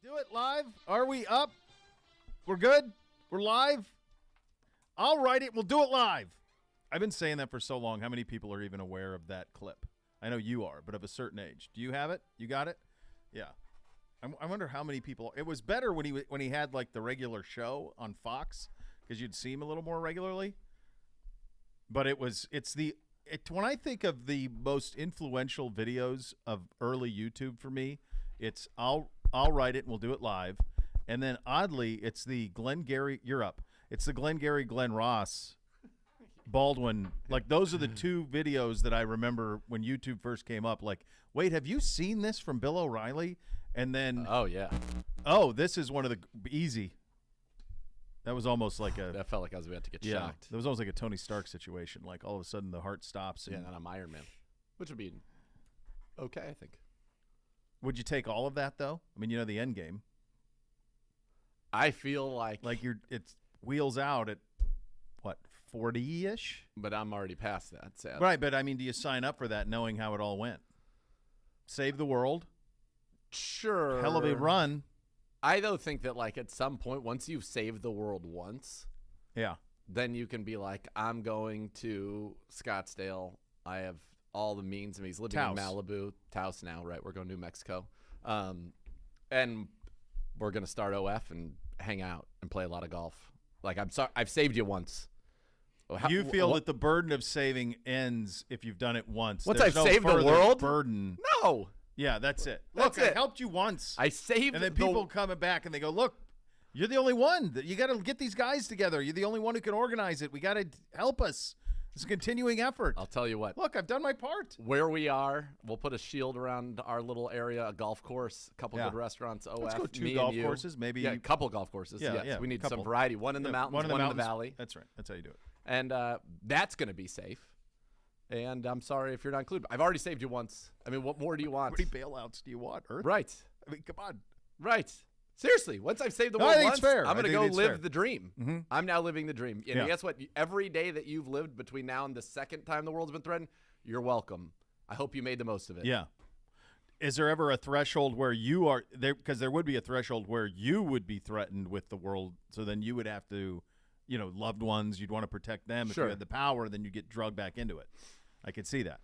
do it live? Are we up? We're good? We're live? I'll write it. We'll do it live. I've been saying that for so long. How many people are even aware of that clip? I know you are, but of a certain age. Do you have it? You got it? Yeah. I wonder how many people. It was better when he had like the regular show on Fox because you'd see him a little more regularly. But when I think of the most influential videos of early YouTube for me, it's I'll write it and we'll do it live. And then oddly, it's the Glengarry, you're up. It's the Glengarry Glen Ross Baldwin. Like those are the two videos that I remember when YouTube first came up. Like, wait, have you seen this from Bill O'Reilly? And then oh yeah. Oh, this is one of the easy. That was almost like a. That felt like I was about to get shocked. That was almost like a Tony Stark situation. Like all of a sudden the heart stops. And I'm Iron Man, which would be okay, I think. Would you take all of that though? I mean, you know the end game. I feel like it's wheels out at what 40-ish. But I'm already past that. Sadly. Right, but I mean, do you sign up for that knowing how it all went? Save the world. Sure. Hell of a run. I though think that like at some point, once you've saved the world once, yeah, then you can be like, I'm going to Scottsdale. I have all the means. I mean, he's living in Malibu, Taos now, right? We're going to New Mexico, and we're gonna start OF and hang out and play a lot of golf. Like I'm sorry, I've saved you once. You feel that the burden of saving ends if you've done it once. Once I've saved the world, burden. No. Yeah, that's it. That's Look, I helped you once. I saved, and then people coming back and they go, "Look, you're the only one. You got to get these guys together. You're the only one who can organize it. We got to help us. It's a continuing effort." I'll tell you what. Look, I've done my part. Where we are, we'll put a shield around our little area, a golf course, a couple good restaurants. OF. Let's go two golf courses, maybe. Yeah, a couple golf courses. Yeah, yes. We need some variety. One in the mountains, one in the valley. That's right. That's how you do it. And that's going to be safe. And I'm sorry if you're not included. I've already saved you once. I mean, what more do you want? How many bailouts do you want, Earth? Right. I mean, come on. Right. Seriously, once I've saved the world once, I'm going to go live the dream. Mm-hmm. I'm now living the dream. And guess what? Every day that you've lived between now and the second time the world's been threatened, you're welcome. I hope you made the most of it. Yeah. Is there ever a threshold where you are there? Because there would be a threshold where you would be threatened with the world. So then you would have to, loved ones, you'd want to protect them. Sure. If you had the power, then you get drugged back into it. I could see that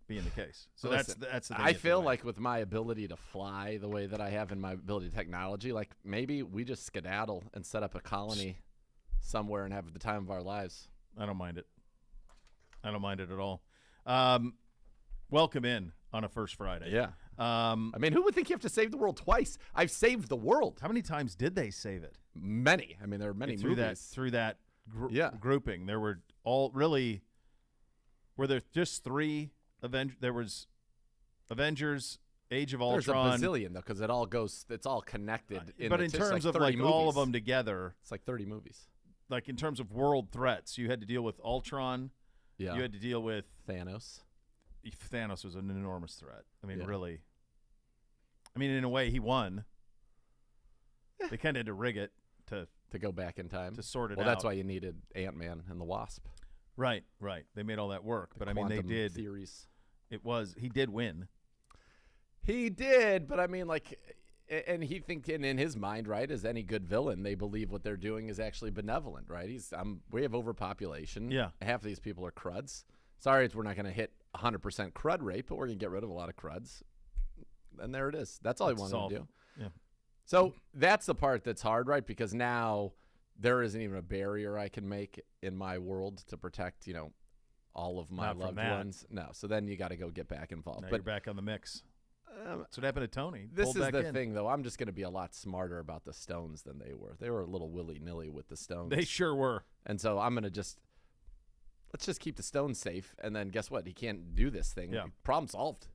being the case. So listen, that's the thing. I feel like with my ability to fly the way that I have and my ability to technology, like maybe we just skedaddle and set up a colony somewhere and have the time of our lives. I don't mind it. I don't mind it at all. Welcome in on a first Friday. Yeah. I mean, who would think you have to save the world twice? I've saved the world. How many times did they save it? Many. I mean, there are many movies. Through that grouping. There were were there just three there was Avengers, Age of Ultron. There's a bazillion, though, because it's all connected. But in terms of like all of them together. It's like 30 movies. Like in terms of world threats, you had to deal with Ultron. Yeah. You had to deal with Thanos. Thanos was an enormous threat. I mean, really. I mean, in a way, he won. They kind of had to rig it to go back in time. To sort it out. Well, that's why you needed Ant-Man and the Wasp. Right. They made all that work. But I mean, they did. Theories. He did win. He did, but I mean, like, and he thinks in his mind, right, as any good villain, they believe what they're doing is actually benevolent, right? We have overpopulation. Yeah. Half of these people are cruds. Sorry, we're not going to hit 100% crud rate, but we're going to get rid of a lot of cruds. And there it is. That's all he wanted to do. Yeah. So that's the part that's hard, right? Because now there isn't even a barrier I can make in my world to protect, all of my loved ones. No. So then you got to go get back involved. Now but you're back on the mix. That's what happened to Tony. This is the thing, though. I'm just going to be a lot smarter about the Stones than they were. They were a little willy-nilly with the Stones. They sure were. And so I'm going to let's just keep the Stones safe. And then guess what? He can't do this thing. Yeah. Problem solved.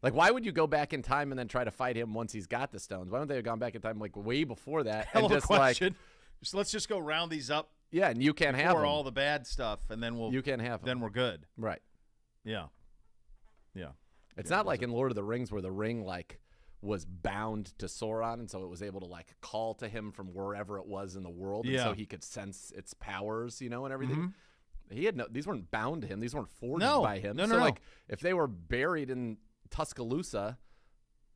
Like, why would you go back in time and then try to fight him once he's got the Stones? Why don't they have gone back in time like way before that? Hell of a question. Let's just go round these up. Yeah, and you can't have them. all the bad stuff, and then you can't have them. Then we're good. Right. Yeah. It's not like in Lord of the Rings where the ring was bound to Sauron, and so it was able to call to him from wherever it was in the world, and so he could sense its powers, and everything. Mm-hmm. He had these weren't bound to him; these weren't forged by him. No. If they were buried in Tuscaloosa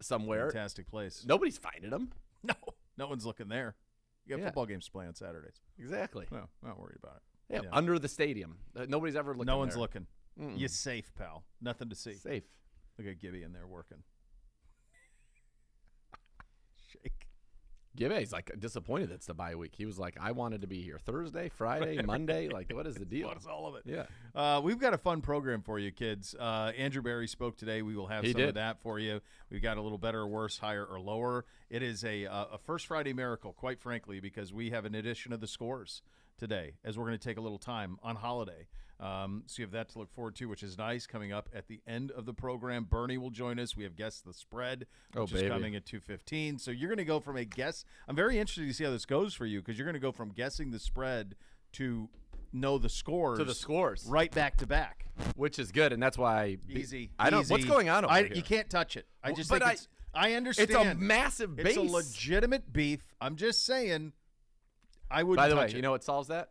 somewhere, fantastic place, nobody's finding them. No. No one's looking there. You got football games to play on Saturdays. Exactly. No, not worried about it. Yeah, under the stadium. Nobody's ever looking. No one's there. looking. You're safe, pal. Nothing to see. Safe. Look at Gibby in there working. Shake. Gibby's like disappointed it's the bye week. He was like, I wanted to be here Thursday, Friday, Monday. Like, what is the deal? What is all of it? Yeah. We've got a fun program for you, kids. Andrew Berry spoke today. We will have some of that for you. We've got a little better or worse, higher or lower. It is a First Friday miracle, quite frankly, because we have an edition of the Scores today, as we're going to take a little time on holiday. So you have that to look forward to, which is nice. Coming up at the end of the program, Bernie will join us. We have Guess the Spread, which is coming at 2:15. So you're going to go from a guess. I'm very interested to see how this goes for you, because you're going to go from guessing the spread to know the scores. To the scores. Right back to back. Which is good, and that's why. Easy. I don't. What's going on over here? You can't touch it. I just but think I understand. It's a massive base. It's a legitimate beef. I'm just saying I wouldn't touch it. By the way, it. You know what solves that?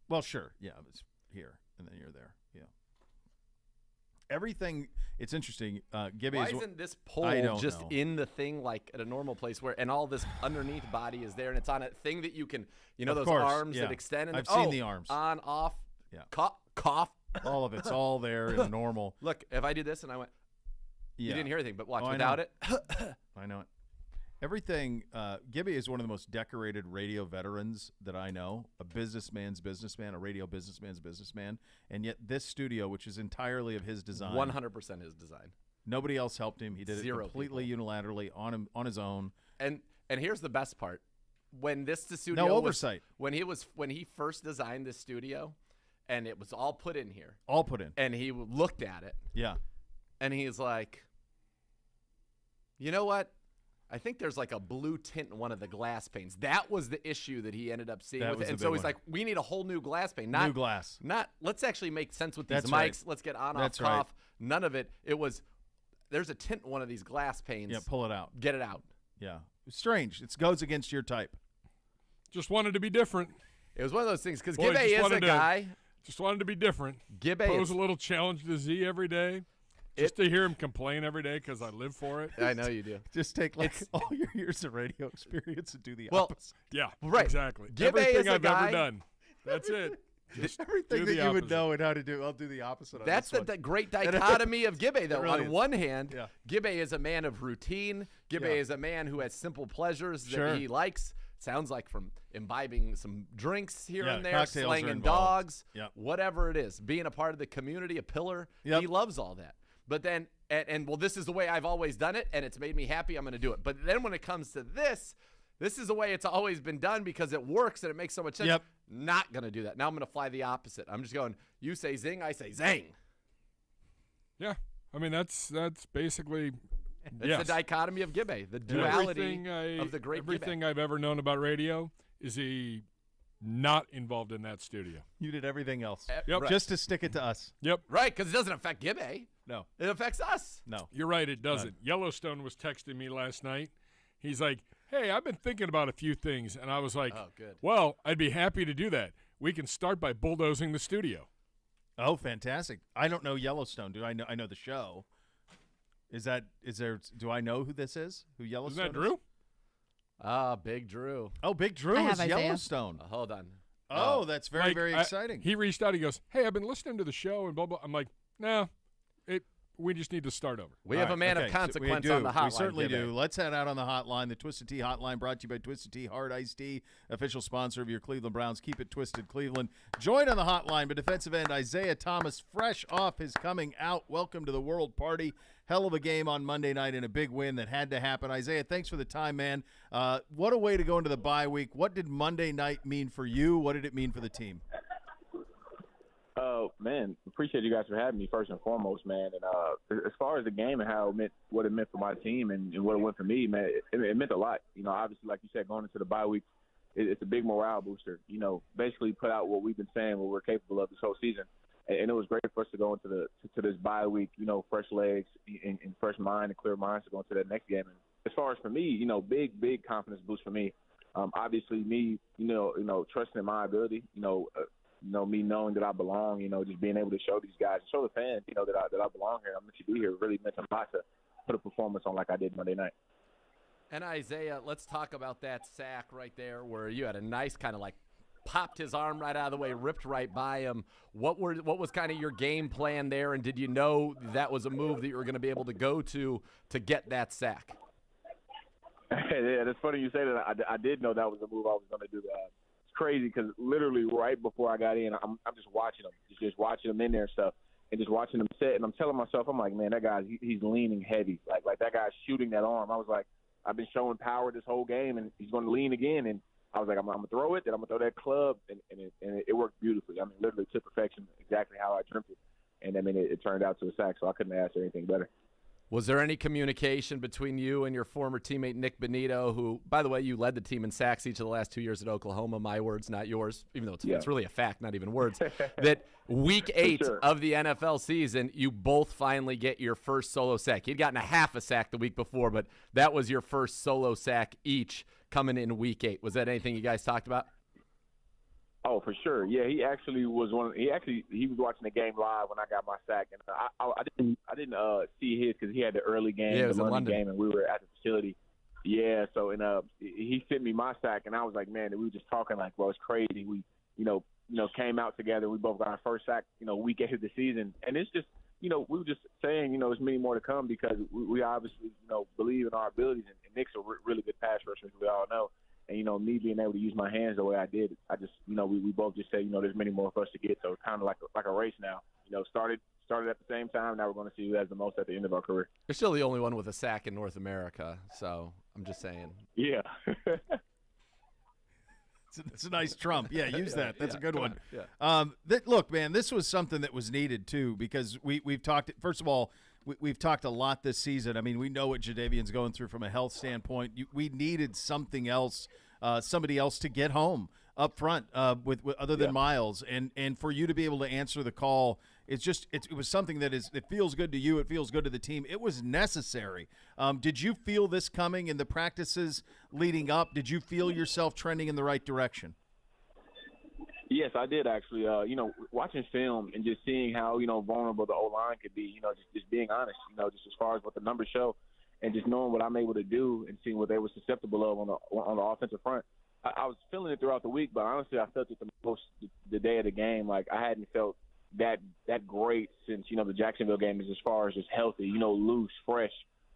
Well, sure. Yeah, it's here, and then you're there. Yeah. Everything. It's interesting. Gibby Why isn't this pole just in the thing like at a normal place where, and all this underneath body is there, and it's on a thing that you can, those arms that extend. And I've seen the arms. On, off. Yeah. Cough. All of it's all there in normal. Look, if I do this and I went, you didn't hear anything, but watch without it. I know it. Everything. Gibby is one of the most decorated radio veterans that I know. A businessman's businessman, a radio businessman's businessman, and yet this studio, which is entirely of his design, 100% his design. Nobody else helped him. He did it completely unilaterally on his own. And here's the best part: when this studio, no oversight. When he first designed this studio, and it was all put in here, and he looked at it, and he's like, you know what? I think there's like a blue tint in one of the glass panes. That was the issue that he ended up seeing with it. And so he's like, we need a whole new glass pane. New glass. Let's actually make sense with these That's mics. Right. Let's get on, That's off, cough. Right. None of it. It was, there's a tint in one of these glass panes. Yeah, pull it out. Get it out. Yeah. It's strange. It goes against your type. Just wanted to be different. It was one of those things, because Gibby is a guy. Just wanted to be different. Gibby pose a little challenge to Z every day. Just to hear him complain every day because I live for it. I know you do. Just take all your years of radio experience and do the opposite. Yeah, right. Exactly. Gibby Everything is I've ever done. That's it. Just everything that you would know and how to do, I'll do the opposite. That's the great dichotomy of Gibby, though. Really on one hand, Gibby is a man of routine. Gibby is a man who has simple pleasures that he likes. Sounds like from imbibing some drinks here and there, slanging dogs, whatever it is. Being a part of the community, a pillar. He loves all that. But then, and this is the way I've always done it, and it's made me happy. I'm going to do it. But then when it comes to this is the way it's always been done because it works and it makes so much sense. Not going to do that. Now I'm going to fly the opposite. I'm just going, you say zing, I say zang. Yeah. I mean, that's basically the dichotomy of Gibby, the duality of the great Everything Gibby. I've ever known about radio is he not involved in that studio. You did everything else. Yep. Just to stick it to us. Yep. Right, because it doesn't affect Gibby. No. It affects us. No. You're right, it doesn't. Yellowstone was texting me last night. He's like, hey, I've been thinking about a few things. And I was like, oh, good. Well, I'd be happy to do that. We can start by bulldozing the studio. Oh, fantastic. I don't know Yellowstone. Do I know? I know the show. Do I know who this is? Who Yellowstone Isn't that Drew? Big Drew. Oh, Big Drew is Yellowstone. Hold on. Oh, that's very, very exciting. He reached out. He goes, hey, I've been listening to the show and blah, blah. I'm like, no, we just need to start over. We have a man of consequence on the hotline. We certainly do. Let's head out on the hotline. The Twisted Tea Hotline brought to you by Twisted Tea Hard Iced Tea, official sponsor of your Cleveland Browns. Keep it twisted, Cleveland. Joined on the hotline by defensive end Isaiah Thomas, fresh off his coming out. Welcome to the World Party. Hell of a game on Monday night and a big win that had to happen. Isaiah, thanks for the time, man. What a way to go into the bye week. What did Monday night mean for you? What did it mean for the team? Man, appreciate you guys for having me first and foremost, man. And as far as the game and what it meant for my team and what it went for me, man, it meant a lot. Obviously, like you said, going into the bye week, it's a big morale booster. Basically put out what we've been saying, what we're capable of this whole season. And it was great for us to go into this bye week, fresh legs and fresh mind and clear minds to go into that next game. And as far as for me, big confidence boost for me. Obviously, me, trusting in my ability, me knowing that I belong, just being able to show these guys, show the fans, that I belong here. I'm meant to be here. It really meant a lot to put a performance on like I did Monday night. And Isaiah, let's talk about that sack right there where you had a nice kind of like popped his arm right out of the way, ripped right by him. What was kind of your game plan there, and did you know that was a move that you were going to be able to go to get that sack? Yeah, it's funny you say that. I did know that was the move I was going to do. It's crazy because literally right before I got in, I'm just watching him, just watching him in there and stuff, and just watching him sit. And I'm telling myself, I'm like, man, that guy, he's leaning heavy. Like that guy's shooting that arm. I was like, I've been showing power this whole game, and he's going to lean again. And I was like, I'm going to throw it, then I'm going to throw that club, and it worked beautifully. I mean, literally to perfection, exactly how I dreamt it. And, I mean, it turned out to a sack, so I couldn't ask for anything better. Was there any communication between you and your former teammate Nick Bonito, who, by the way, you led the team in sacks each of the last 2 years at Oklahoma, my words, not yours, even though it's really a fact, not even words, that week 8 of the NFL season, you both finally get your first solo sack. You'd gotten a half a sack the week before, but that was your first solo sack each coming in week 8. Was that anything you guys talked about? Oh, for sure. Yeah, he actually was he was watching the game live when I got my sack, and I didn't see his because he had the early game, it was the in London London game, and we were at the facility. Yeah, so he sent me my sack, and I was like, man, we were just talking like, bro, it's crazy. We came out together. We both got our first sack, week 8 of the season, and it's just, we were just saying, there's many more to come because we obviously, believe in our abilities, and Nick's a really good pass rusher, as we all know. And, me being able to use my hands the way I did, I just, we both just say, there's many more for us to get. So it's kind of like a race now. Started at the same time. Now we're going to see who has the most at the end of our career. You're still the only one with a sack in North America, so I'm just saying. Yeah. It's a nice trump. Yeah, use that. That's a good one. Yeah. Look, man, this was something that was needed, too, because we've talked – first of all, we've talked a lot this season. I mean, we know what Jadeveon's going through from a health standpoint. We needed something else, somebody else to get home up front with other than Miles. And for you to be able to answer the call, it was something that it feels good to you. It feels good to the team. It was necessary. Did you feel this coming in the practices leading up? Did you feel yourself trending in the right direction? Yes, I did actually. Watching film and just seeing how, vulnerable the O-line could be, just being honest, just as far as what the numbers show and just knowing what I'm able to do and seeing what they were susceptible of on the offensive front. I was feeling it throughout the week, but honestly, I felt it the most the day of the game. Like I hadn't felt that great since, the Jacksonville game as far as just healthy, loose, fresh,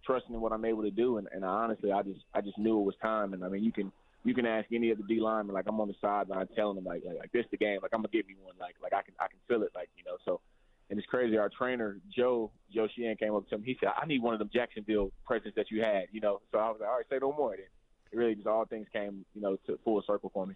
trusting in what I'm able to do. And honestly, I just knew it was time. And I mean, you can ask any of the D linemen, like I'm on the sideline telling them like this the game, like I'm gonna give me one, like I can feel it, so. And it's crazy. Our trainer Joe Sheehan came up to him. He said, I need one of them Jacksonville presents that you had, So I was like, all right, say no more. Then it really just all things came, to full circle for me.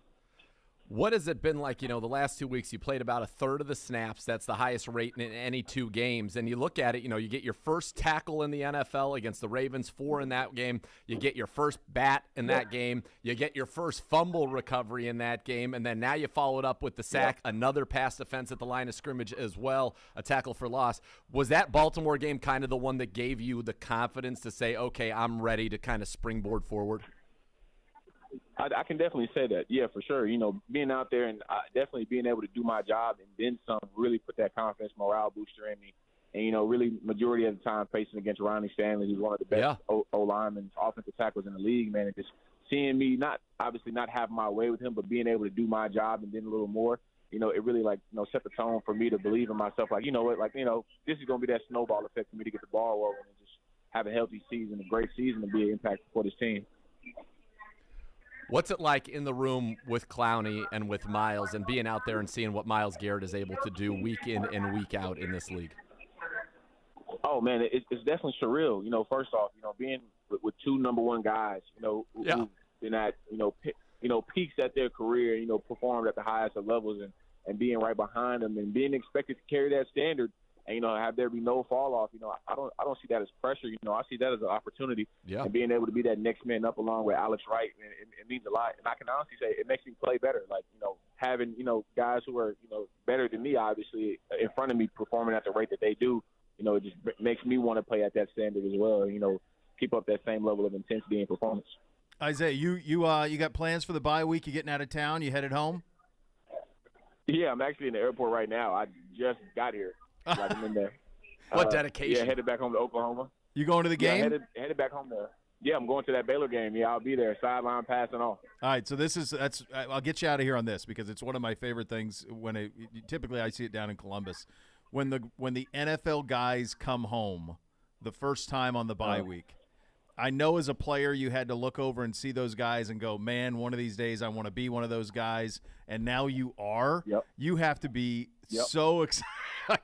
What has it been like, the last 2 weeks? You played about a third of the snaps. That's the highest rate in any 2 games. And you look at it, you get your first tackle in the NFL against the Ravens, 4 in that game. You get your first bat in that game. You get your first fumble recovery in that game. And then now you follow it up with the sack, another pass defense at the line of scrimmage as well, a tackle for loss. Was that Baltimore game kind of the one that gave you the confidence to say, okay, I'm ready to kind of springboard forward? I can definitely say that. Yeah, for sure. Being out there and definitely being able to do my job and then some really put that confidence, morale booster in me. And, really majority of the time facing against Ronnie Stanley, who's one of the best O-linemen, offensive tackles in the league, man, and just seeing me not have my way with him, but being able to do my job and then a little more, it really set the tone for me to believe in myself. Like, this is going to be that snowball effect for me to get the ball rolling and just have a healthy season, a great season, and be an impact for this team. What's it like in the room with Clowney and with Miles and being out there and seeing what Myles Garrett is able to do week in and week out in this league? Oh, man, it's definitely surreal. First off, being with 2 number 1 guys, who've been at, peaks at their career, performed at the highest of levels and being right behind them and being expected to carry that standard and, have there be no fall off. I don't see that as pressure. I see that as an opportunity. Yeah. And being able to be that next man up along with Alex Wright, it means a lot. And I can honestly say it makes me play better. Like, having, guys who are, better than me, obviously, in front of me performing at the rate that they do, it just makes me want to play at that standard as well. Keep up that same level of intensity and performance. Isaiah, you got plans for the bye week? You getting out of town? You headed home? Yeah, I'm actually in the airport right now. I just got here. Like I'm in there. What dedication? Yeah, headed back home to Oklahoma. You going to the game? Yeah, headed back home there. Yeah, I'm going to that Baylor game. Yeah, I'll be there, sideline passing off. All right, so I'll get you out of here on this because it's one of my favorite things. Typically I see it down in Columbus when the NFL guys come home the first time on the bye week. I know as a player you had to look over and see those guys and go, man, one of these days I want to be one of those guys. And now you are. Yep. You have to be so excited.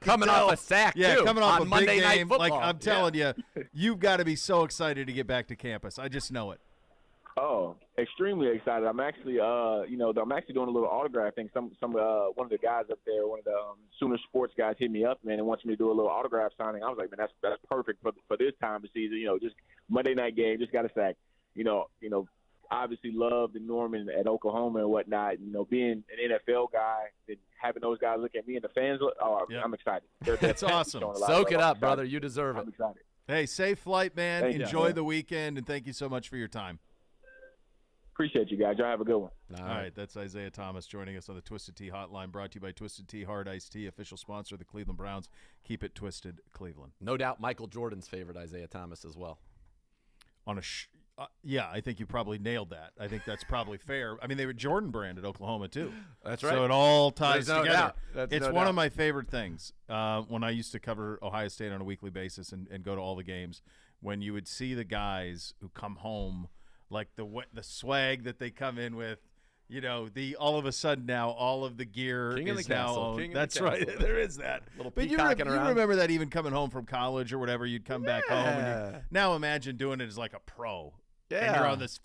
Coming off a sack, too, coming off on a big Monday Night game. Football. Like I'm telling you, you've got to be so excited to get back to campus. I just know it. Oh, extremely excited. I'm actually, I'm actually doing a little autograph thing. One of the guys up there, one of the Sooner Sports guys hit me up, man, and wants me to do a little autograph signing. I was like, man, that's perfect for this time of season. Just Monday night game, just got a sack. Obviously love the Norman at Oklahoma and whatnot. Being an NFL guy and having those guys look at me and the fans, I'm excited. That's awesome. Soak it up, brother. You deserve it. I'm excited. Hey, safe flight, man. Thank Enjoy you. the weekend, and thank you so much for your time. Appreciate you guys. Y'all have a good one. All right, that's Isaiah Thomas joining us on the Twisted Tea Hotline, brought to you by Twisted Tea Hard Iced Tea, official sponsor of the Cleveland Browns. Keep it twisted, Cleveland. No doubt Michael Jordan's favorite, Isaiah Thomas, as well. Yeah, I think you probably nailed that. I think that's probably fair. I mean, they were Jordan brand at Oklahoma, too. That's right. So it all ties There's no together. doubt. It's one of my favorite things when I used to cover Ohio State on a weekly basis and go to all the games, when you would see the guys who come home, like the swag that they come in with, all of a sudden now all of the gear King is of the now castle. owned. King of That's the right. castle. There is that. Little But you peacocking around. remember that even coming home from college or whatever, you'd come back home. And now imagine doing it as like a pro. Yeah. And you're on this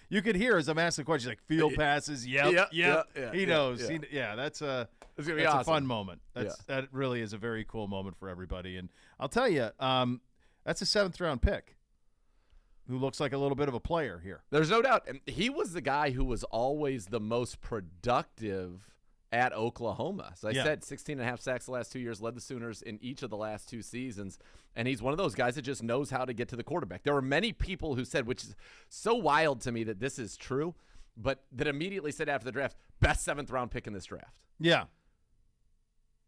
you could hear as I'm asking the question, like field passes. Yep. He knows. That's a It's gonna be that's awesome. a fun moment. That really is a very cool moment for everybody. And I'll tell you, that's a 7th round pick who looks like a little bit of a player here. There's no doubt. And he was the guy who was always the most productive at Oklahoma. So I said 16.5 sacks the last 2 years, led the Sooners in each of the last 2 seasons. And he's one of those guys that just knows how to get to the quarterback. There were many people who said, which is so wild to me that this is true, but that immediately said after the draft, best 7th round pick in this draft. Yeah.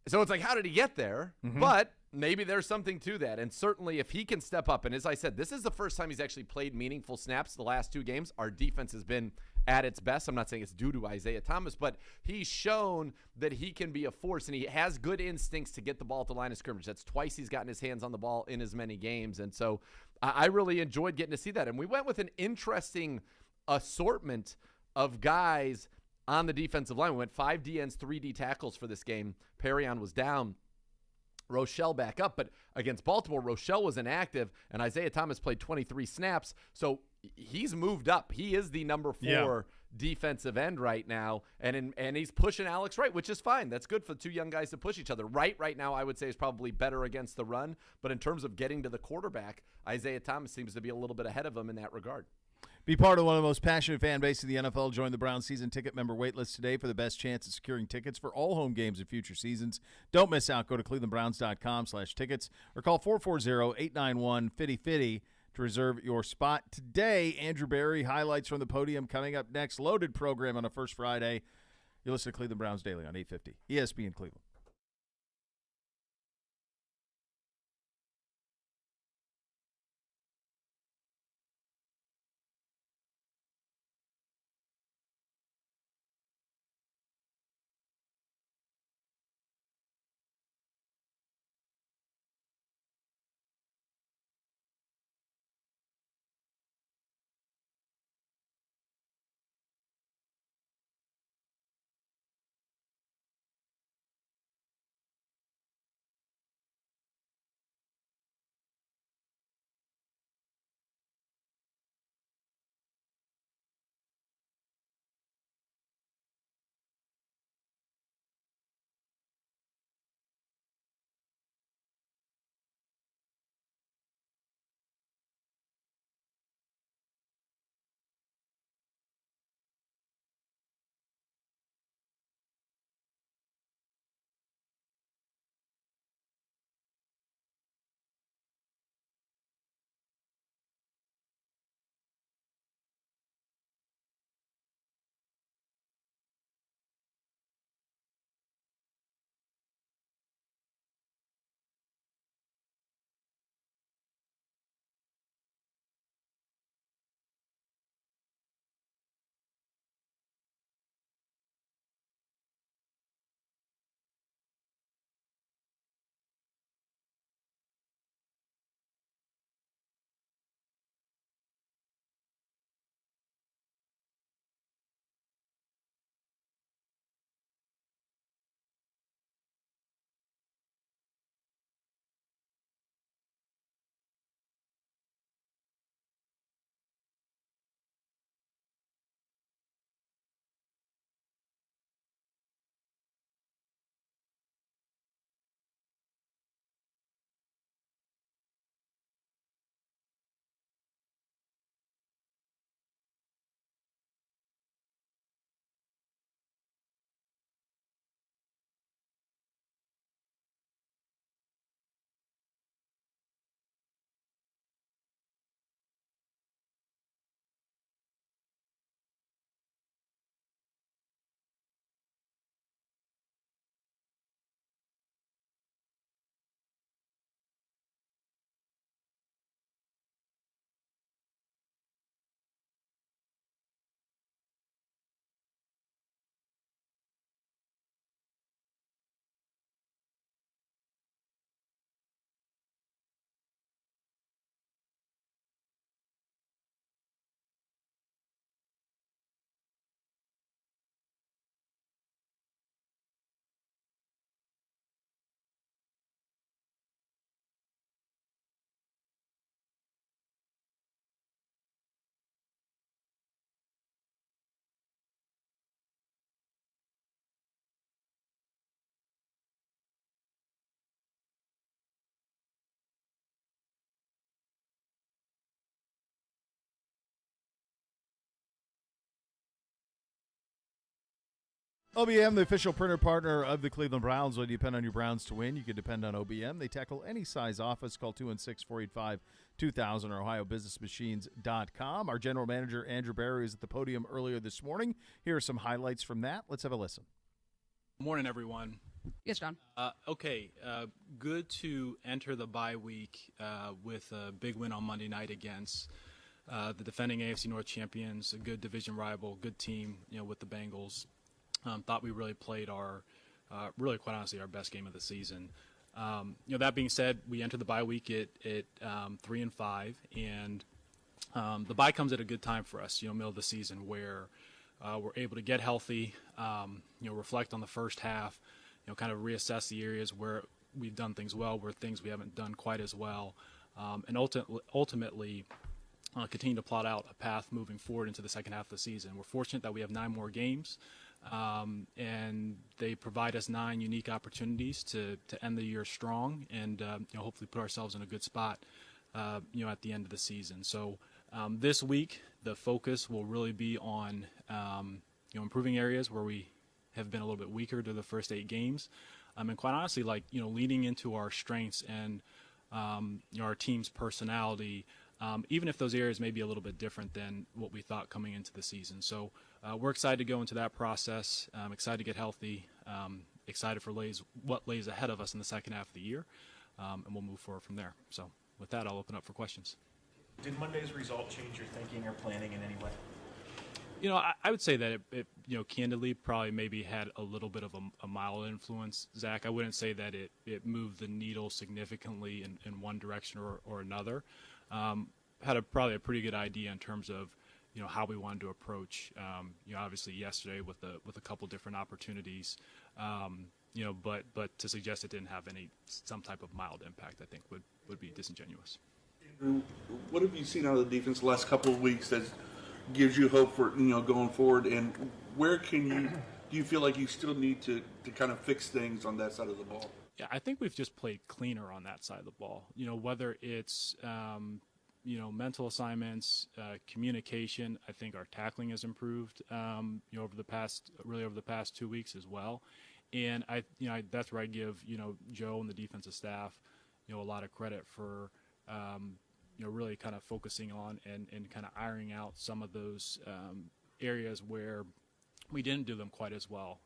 So it's like, how did he get there? Mm-hmm. But maybe there's something to that. And certainly if he can step up, and as I said, this is the first time he's actually played meaningful snaps the last 2 games. Our defense has been at its best. I'm not saying it's due to Isaiah Thomas, but he's shown that he can be a force, and he has good instincts to get the ball at the line of scrimmage. That's twice he's gotten his hands on the ball in as many games. And so I really enjoyed getting to see that. And we went with an interesting assortment of guys on the defensive line. We went 5 DNs, 3 D tackles for this game. Perrion was down. Rochelle back up, but against Baltimore, Rochelle was inactive, and Isaiah Thomas played 23 snaps, so he's moved up. He is the number 4 defensive end right now, and he's pushing Alex Wright, which is fine. That's good for 2 young guys to push each other. Wright right now, I would say, is probably better against the run, but in terms of getting to the quarterback, Isaiah Thomas seems to be a little bit ahead of him in that regard. Be part of one of the most passionate fan bases of the NFL. Join the Browns season ticket member waitlist today for the best chance at securing tickets for all home games in future seasons. Don't miss out. Go to clevelandbrowns.com/tickets or call 440-891-5050 to reserve your spot today. Andrew Berry, highlights from the podium coming up next. Loaded program on a first Friday. You listen to Cleveland Browns Daily on 850 ESPN Cleveland. OBM, the official printer partner of the Cleveland Browns. When you depend on your Browns to win, you can depend on OBM. They tackle any size office. Call 216-485-2000 or OhioBusinessMachines.com. Our general manager, Andrew Barry, was at the podium earlier this morning. Here are some highlights from that. Let's have a listen. Morning, everyone. Yes, John. Good to enter the bye week with a big win on Monday night against the defending AFC North champions, a good division rival, good team, with the Bengals. Thought we really played really quite honestly, our best game of the season. That being said, we entered the bye week at 3-5, and the bye comes at a good time for us, middle of the season, where we're able to get healthy, reflect on the first half, kind of reassess the areas where we've done things well, where things we haven't done quite as well, and ultimately continue to plot out a path moving forward into the second half of the season. We're fortunate that we have 9 more games. And they provide us 9 unique opportunities to end the year strong and hopefully put ourselves in a good spot at the end of the season. So this week the focus will really be on improving areas where we have been a little bit weaker to the first 8 games, and quite honestly, leaning into our strengths and our team's personality. Even if those areas may be a little bit different than what we thought coming into the season. So we're excited to go into that process. Excited to get healthy. Excited for what lays ahead of us in the second half of the year. And we'll move forward from there. So with that, I'll open up for questions. Did Monday's result change your thinking or planning in any way? I would say that it candidly probably maybe had a little bit of a mild influence, Zach. I wouldn't say that it moved the needle significantly in one direction or another. Had probably a pretty good idea in terms of how we wanted to approach obviously yesterday with a couple different opportunities, but to suggest it didn't have some type of mild impact, I think would be disingenuous. Andrew, what have you seen out of the defense the last couple of weeks that gives you hope for going forward, and where do you feel like you still need to kind of fix things on that side of the ball? Yeah, I think we've just played cleaner on that side of the ball. Whether it's mental assignments, communication. I think our tackling has improved over the past 2 weeks as well. And that's where I give Joe and the defensive staff a lot of credit for really kind of focusing on and kind of ironing out some of those areas where we didn't do them quite as well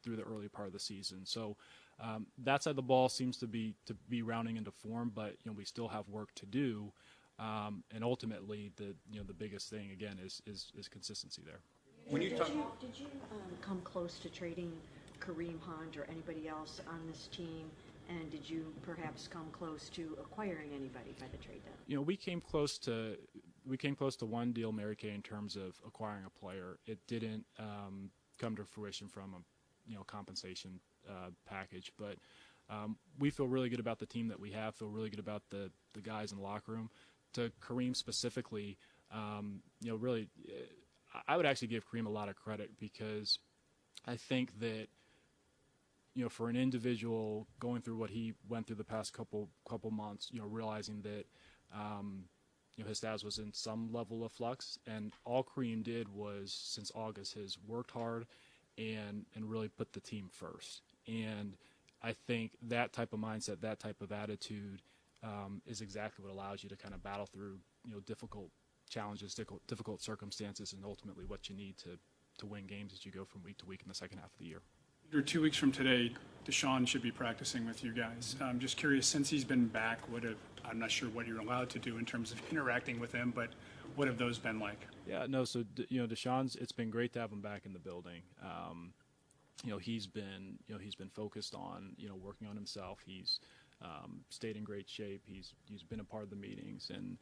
through the early part of the season. So that side of the ball seems to be rounding into form, but we still have work to do. And ultimately, the biggest thing again is consistency there. Did you come close to trading Kareem Hunt or anybody else on this team? And did you perhaps come close to acquiring anybody by the trade deadline? We came close to one deal, Mary Kay, in terms of acquiring a player. It didn't come to fruition from a compensation package, but we feel really good about the team that we have. Feel really good about the guys in the locker room. To Kareem specifically, really, I would actually give Kareem a lot of credit because I think that for an individual going through what he went through the past couple months, realizing that his status was in some level of flux, and all Kareem did was since August has worked hard and really put the team first. And I think that type of mindset, that type of attitude is exactly what allows you to kind of battle through difficult challenges, difficult circumstances, and ultimately what you need to win games as you go from week to week in the second half of the year. 2 weeks from today, Deshaun should be practicing with you guys. I'm just curious, since he's been back, I'm not sure what you're allowed to do in terms of interacting with him, but what have those been like? Yeah, no, so Deshaun's, it's been great to have him back in the building. He's been focused on working on himself. He's stayed in great shape. He's been a part of the meetings, and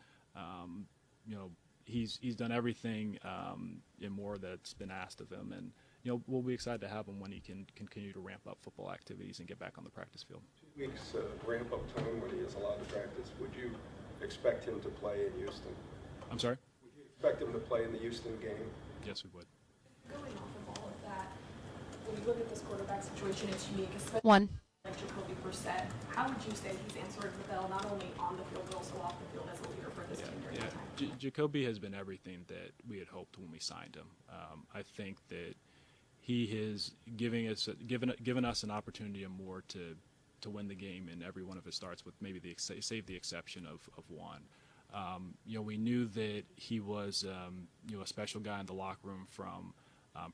he's done everything and more that's been asked of him. And we'll be excited to have him when he can continue to ramp up football activities and get back on the practice field. 2 weeks ramp up time when he is allowed to practice. Would you expect him to play in Houston? I'm sorry? Would you expect him to play in the Houston game? Yes, we would. Going off of all of that, when you look at this quarterback situation, it's unique, especially like Jacoby Brissett. How would you say he's answered the bell not only on the field but also off the field as a leader for this team during that time? Jacoby has been everything that we had hoped when we signed him. I think that he is given us an opportunity and more to win the game in every one of his starts, with maybe save the exception of one. We knew that he was a special guy in the locker room from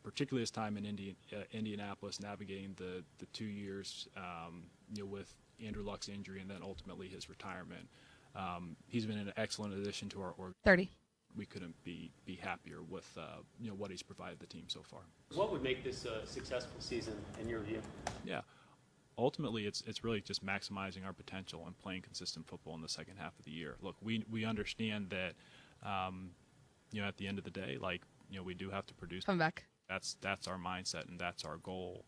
particularly his time in Indianapolis, navigating the 2 years with Andrew Luck's injury and then ultimately his retirement. He's been an excellent addition to our organization. 30. We couldn't be happier with what he's provided the team so far. What would make this a successful season in your view? Yeah. Ultimately, it's really just maximizing our potential and playing consistent football in the second half of the year. Look, we understand that, at the end of the day, we do have to produce. Come back. That's our mindset and that's our goal,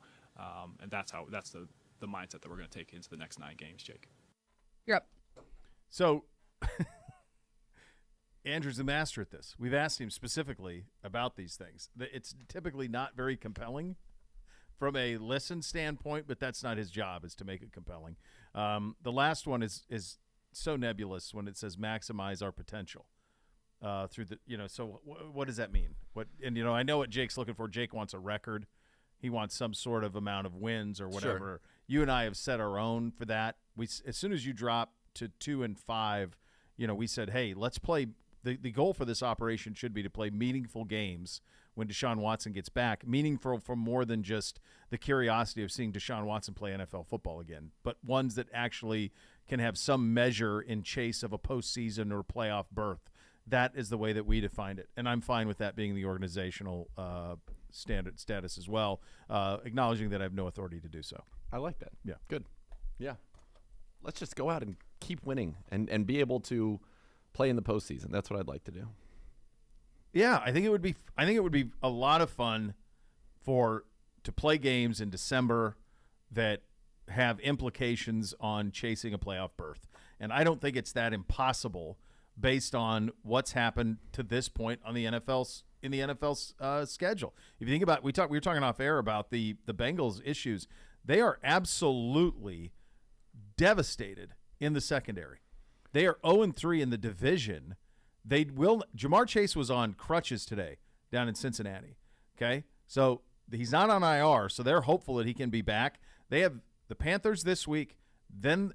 and that's the mindset that we're going to take into the next 9 games, Jake. You're up. So, Andrew's the master at this. We've asked him specifically about these things. It's typically not very compelling from a listen standpoint, but that's not his job, is to make it compelling. The last one is so nebulous when it says maximize our potential through the, so what does that mean? I know what Jake's looking for. Jake wants a record. He wants some sort of amount of wins or whatever. Sure. You and I have set our own for that. As soon as you drop to 2-5, we said, hey, let's play. The goal for this operation should be to play meaningful games when Deshaun Watson gets back, meaningful for more than just the curiosity of seeing Deshaun Watson play NFL football again, but ones that actually can have some measure in chase of a postseason or playoff berth. That is the way that we defined it, and I'm fine with that being the organizational standard status as well, acknowledging that I have no authority to do so. I like that. Yeah. Good. Yeah. Let's just go out and keep winning and be able to play in the postseason. That's what I'd like to do. Yeah, I think it would be a lot of fun to play games in December that have implications on chasing a playoff berth. And I don't think it's that impossible based on what's happened to this point on the NFL's schedule. If you think about, we were talking off air about the Bengals issues. They are absolutely devastated in the secondary. They are 0-3 in the division. Jamar Chase was on crutches today down in Cincinnati. Okay, so he's not on IR, so they're hopeful that he can be back. They have the Panthers this week, then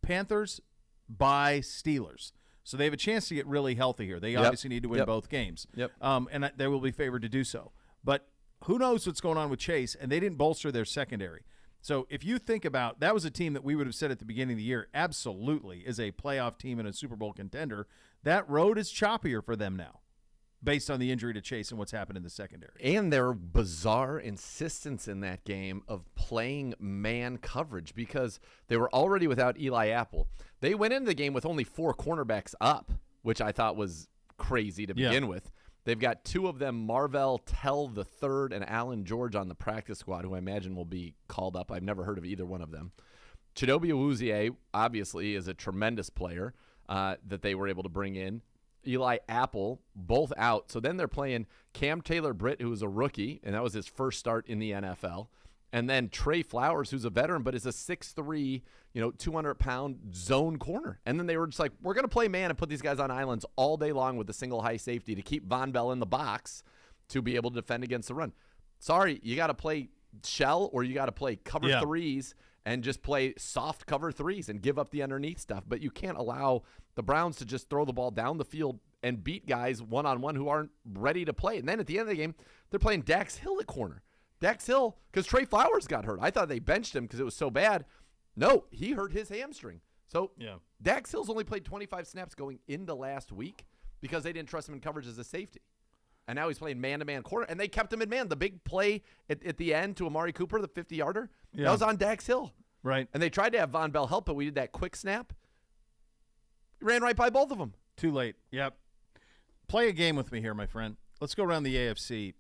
Panthers by Steelers. So they have a chance to get really healthy here. They obviously need to win both games. Yep. And they will be favored to do so. But who knows what's going on with Chase, and they didn't bolster their secondary. So if you think about, that was a team that we would have said at the beginning of the year absolutely is a playoff team and a Super Bowl contender. That road is choppier for them now based on the injury to Chase and what's happened in the secondary. And their bizarre insistence in that game of playing man coverage because they were already without Eli Apple. They went into the game with only 4 cornerbacks up, which I thought was crazy to begin with. They've got 2 of them, Marvell Tell III and Alan George, on the practice squad, who I imagine will be called up. I've never heard of either one of them. Chidobe Awuzie, obviously, is a tremendous player that they were able to bring in. Eli Apple, both out. So then they're playing Cam Taylor-Britt, who was a rookie, and that was his first start in the NFL. And then Trey Flowers, who's a veteran, but is a 6'3", 200-pound zone corner. And then they were just like, we're going to play man and put these guys on islands all day long with a single high safety to keep Von Bell in the box to be able to defend against the run. Sorry, you got to play shell or you got to play cover threes and just play soft cover threes and give up the underneath stuff. But you can't allow the Browns to just throw the ball down the field and beat guys one-on-one who aren't ready to play. And then at the end of the game, they're playing Dax Hill at corner. Dax Hill, because Trey Flowers got hurt. I thought they benched him because it was so bad. No, he hurt his hamstring. So Dax Hill's only played 25 snaps going into last week because they didn't trust him in coverage as a safety. And now he's playing man-to-man corner, and they kept him in man. The big play at the end to Amari Cooper, the 50-yarder, that was on Dax Hill. Right. And they tried to have Von Bell help, but we did that quick snap. Ran right by both of them. Too late. Yep. Play a game with me here, my friend. Let's go around the AFC.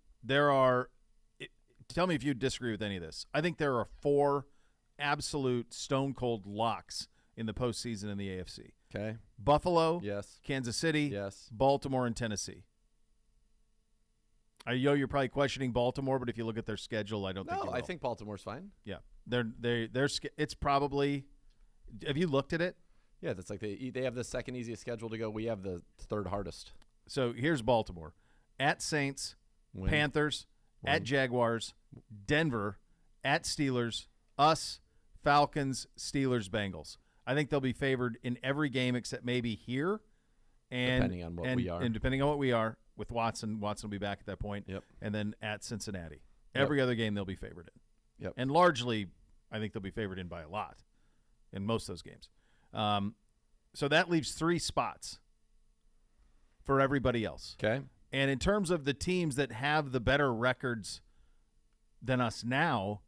Tell me if you disagree with any of this. I think there are 4 absolute stone-cold locks in the postseason in the AFC. Okay. Buffalo. Yes. Kansas City. Yes. Baltimore and Tennessee. I know you're probably questioning Baltimore, but if you look at their schedule, I don't think you will. I think Baltimore's fine. Yeah. It's probably – have you looked at it? Yeah, that's like they have the second easiest schedule to go. We have the third hardest. So here's Baltimore. At Saints, Win. Panthers, at Jaguars, Denver, at Steelers, us, Falcons, Steelers, Bengals. I think they'll be favored in every game except maybe here. And depending on what we are. And depending on what we are with Watson. Watson will be back at that point. Yep. And then at Cincinnati. Every other game they'll be favored in. Yep. And largely, I think they'll be favored in by a lot in most of those games. So that leaves 3 spots for everybody else. Okay. And in terms of the teams that have the better records than us now,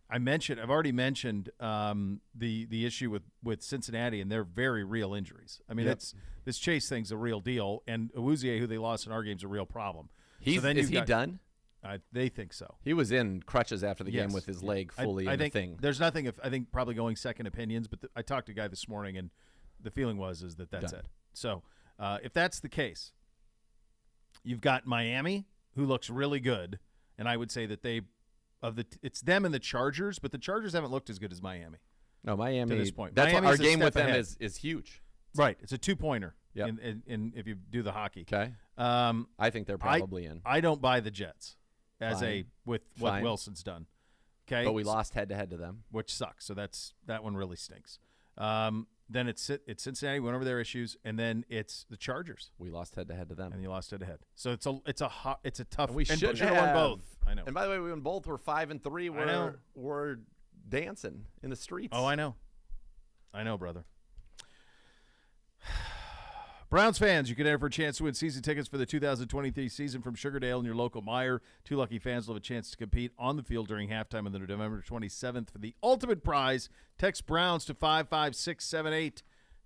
I've already mentioned the issue with Cincinnati and their very real injuries. I mean, this Chase thing's a real deal, and Awuzie, who they lost in our game, is a real problem. Is he done? They think so. He was in crutches after the game with his leg fully in the thing. There's nothing. I think probably going second opinions, but I talked to a guy this morning, and the feeling was that's done. it. So if that's the case, you've got Miami, who looks really good, and I would say that it's them and the Chargers, but the Chargers haven't looked as good as Miami. No, Miami. To this point, that's Miami's our game with them ahead. is huge. Right, it's a 2-pointer. Yep. In if you do the hockey. Okay. I think they're probably in. I don't buy the Jets with what Fine. Wilson's done. Okay, but we lost head-to-head to them, which sucks. So that one really stinks. Then it's Cincinnati, went over their issues, and then it's the Chargers. We lost head-to-head to them, and you lost head-to-head. So it's a tough. And we should have won both. I know. And by the way, we won both. We're 5-3. We're dancing in the streets. Oh, I know, brother. Browns fans, you can enter for a chance to win season tickets for the 2023 season from Sugardale and your local Meijer. 2 lucky fans will have a chance to compete on the field during halftime on November 27th for the ultimate prize. Text Browns to 55678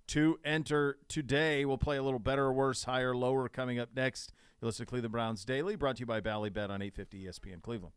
to enter today. We'll play a little better or worse, higher or lower coming up next. You'll listen to Cleveland Browns Daily, brought to you by Bally Bet on 850 ESPN Cleveland.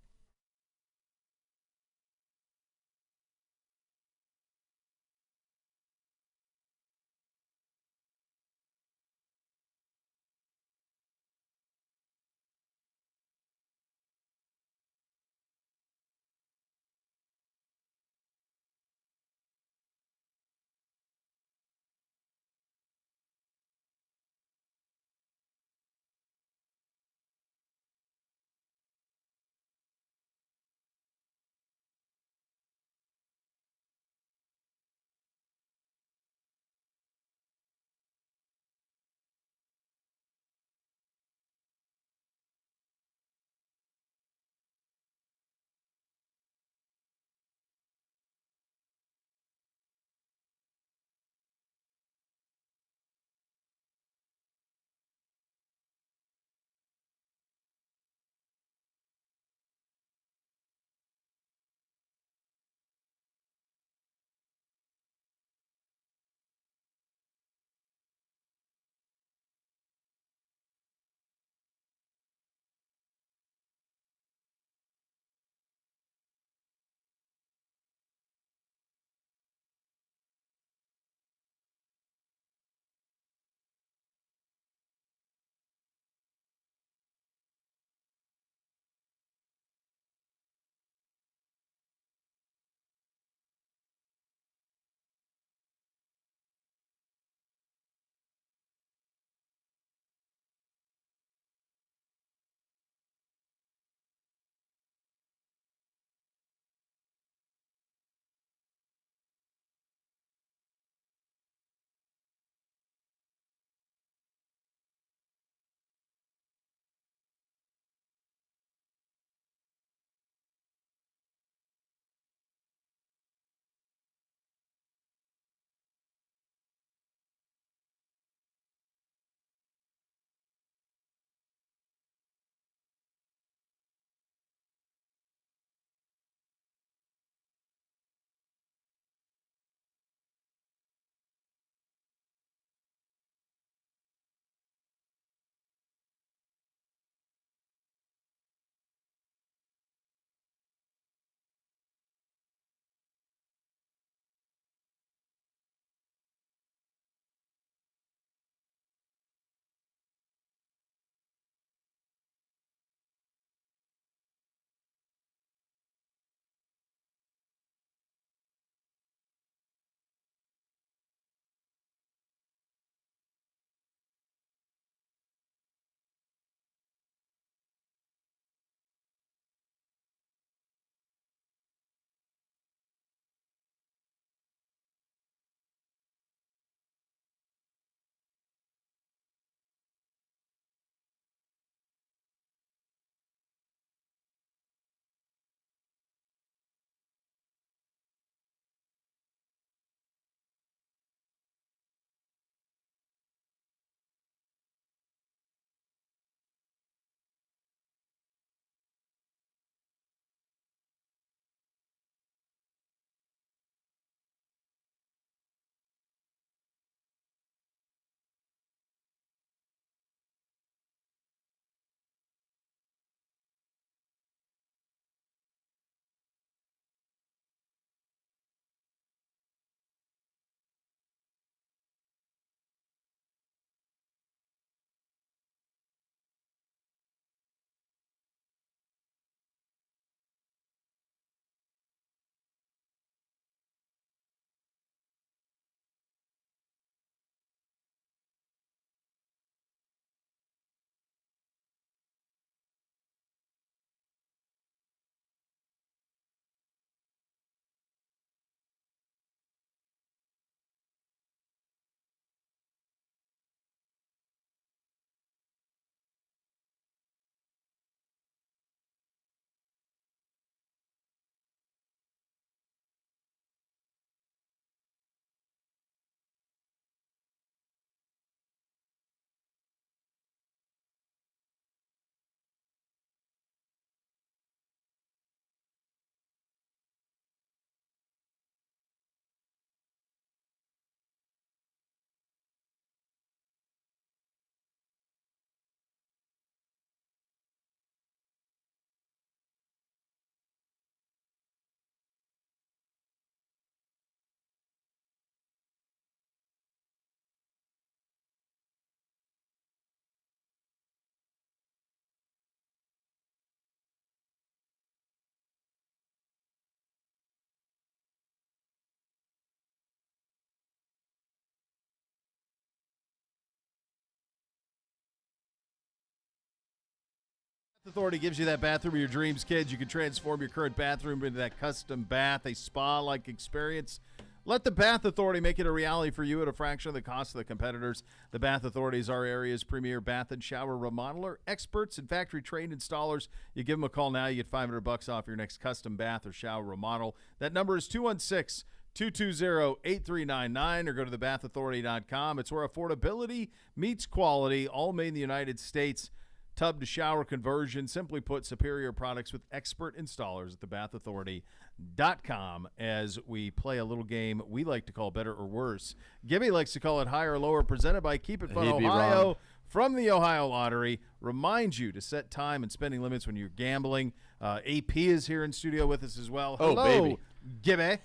Authority gives you that bathroom of your dreams, kids. You can transform your current bathroom into that custom bath, a spa-like experience. Let the Bath Authority make it a reality for you at a fraction of the cost of the competitors. The Bath Authority is our area's premier bath and shower remodeler, experts and factory-trained installers. You give them a call now, you get $500 off your next custom bath or shower remodel. That number is 216-220-8399 or go to thebathauthority.com. It's where affordability meets quality, all made in the United States. Tub to shower conversion. Simply put, superior products with expert installers at thebathauthority.com as we play a little game we like to call Better or Worse. Gibby likes to call it Higher or Lower, presented by Keep It Fun Ohio from the Ohio Lottery. Reminds you to set time and spending limits when you're gambling. AP is here in studio with us as well. Hello, baby. Gibby.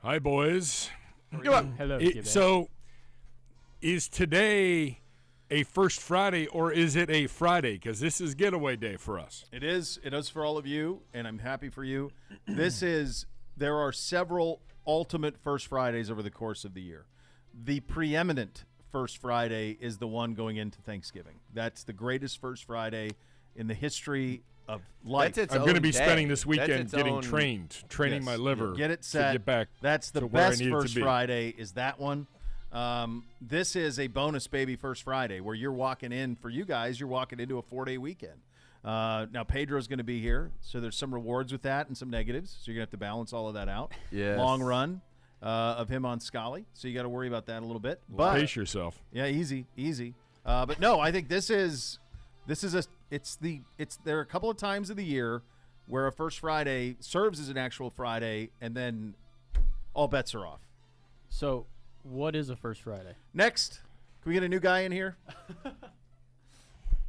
Hi, boys. Hello, Gibby. So, is today a First Friday, or is it a Friday? Because this is getaway day for us. It is. It is for all of you, and I'm happy for you. There are several ultimate First Fridays over the course of the year. The preeminent First Friday is the one going into Thanksgiving. That's the greatest First Friday in the history of life. I'm going to be spending this weekend getting training my liver. Get it set. To get back. That's the best First Friday is that one. This is a bonus baby First Friday where you're walking in, for you guys, you're walking into a 4-day weekend. Now, Pedro's going to be here, so there's some rewards with that and some negatives, so you're going to have to balance all of that out. Yes. Long run of him on Scully, so you got to worry about that a little bit. But pace yourself. Yeah, easy. But no, I think there are a couple of times of the year where a First Friday serves as an actual Friday, and then all bets are off. So, what is a First Friday? Next, can we get a new guy in here?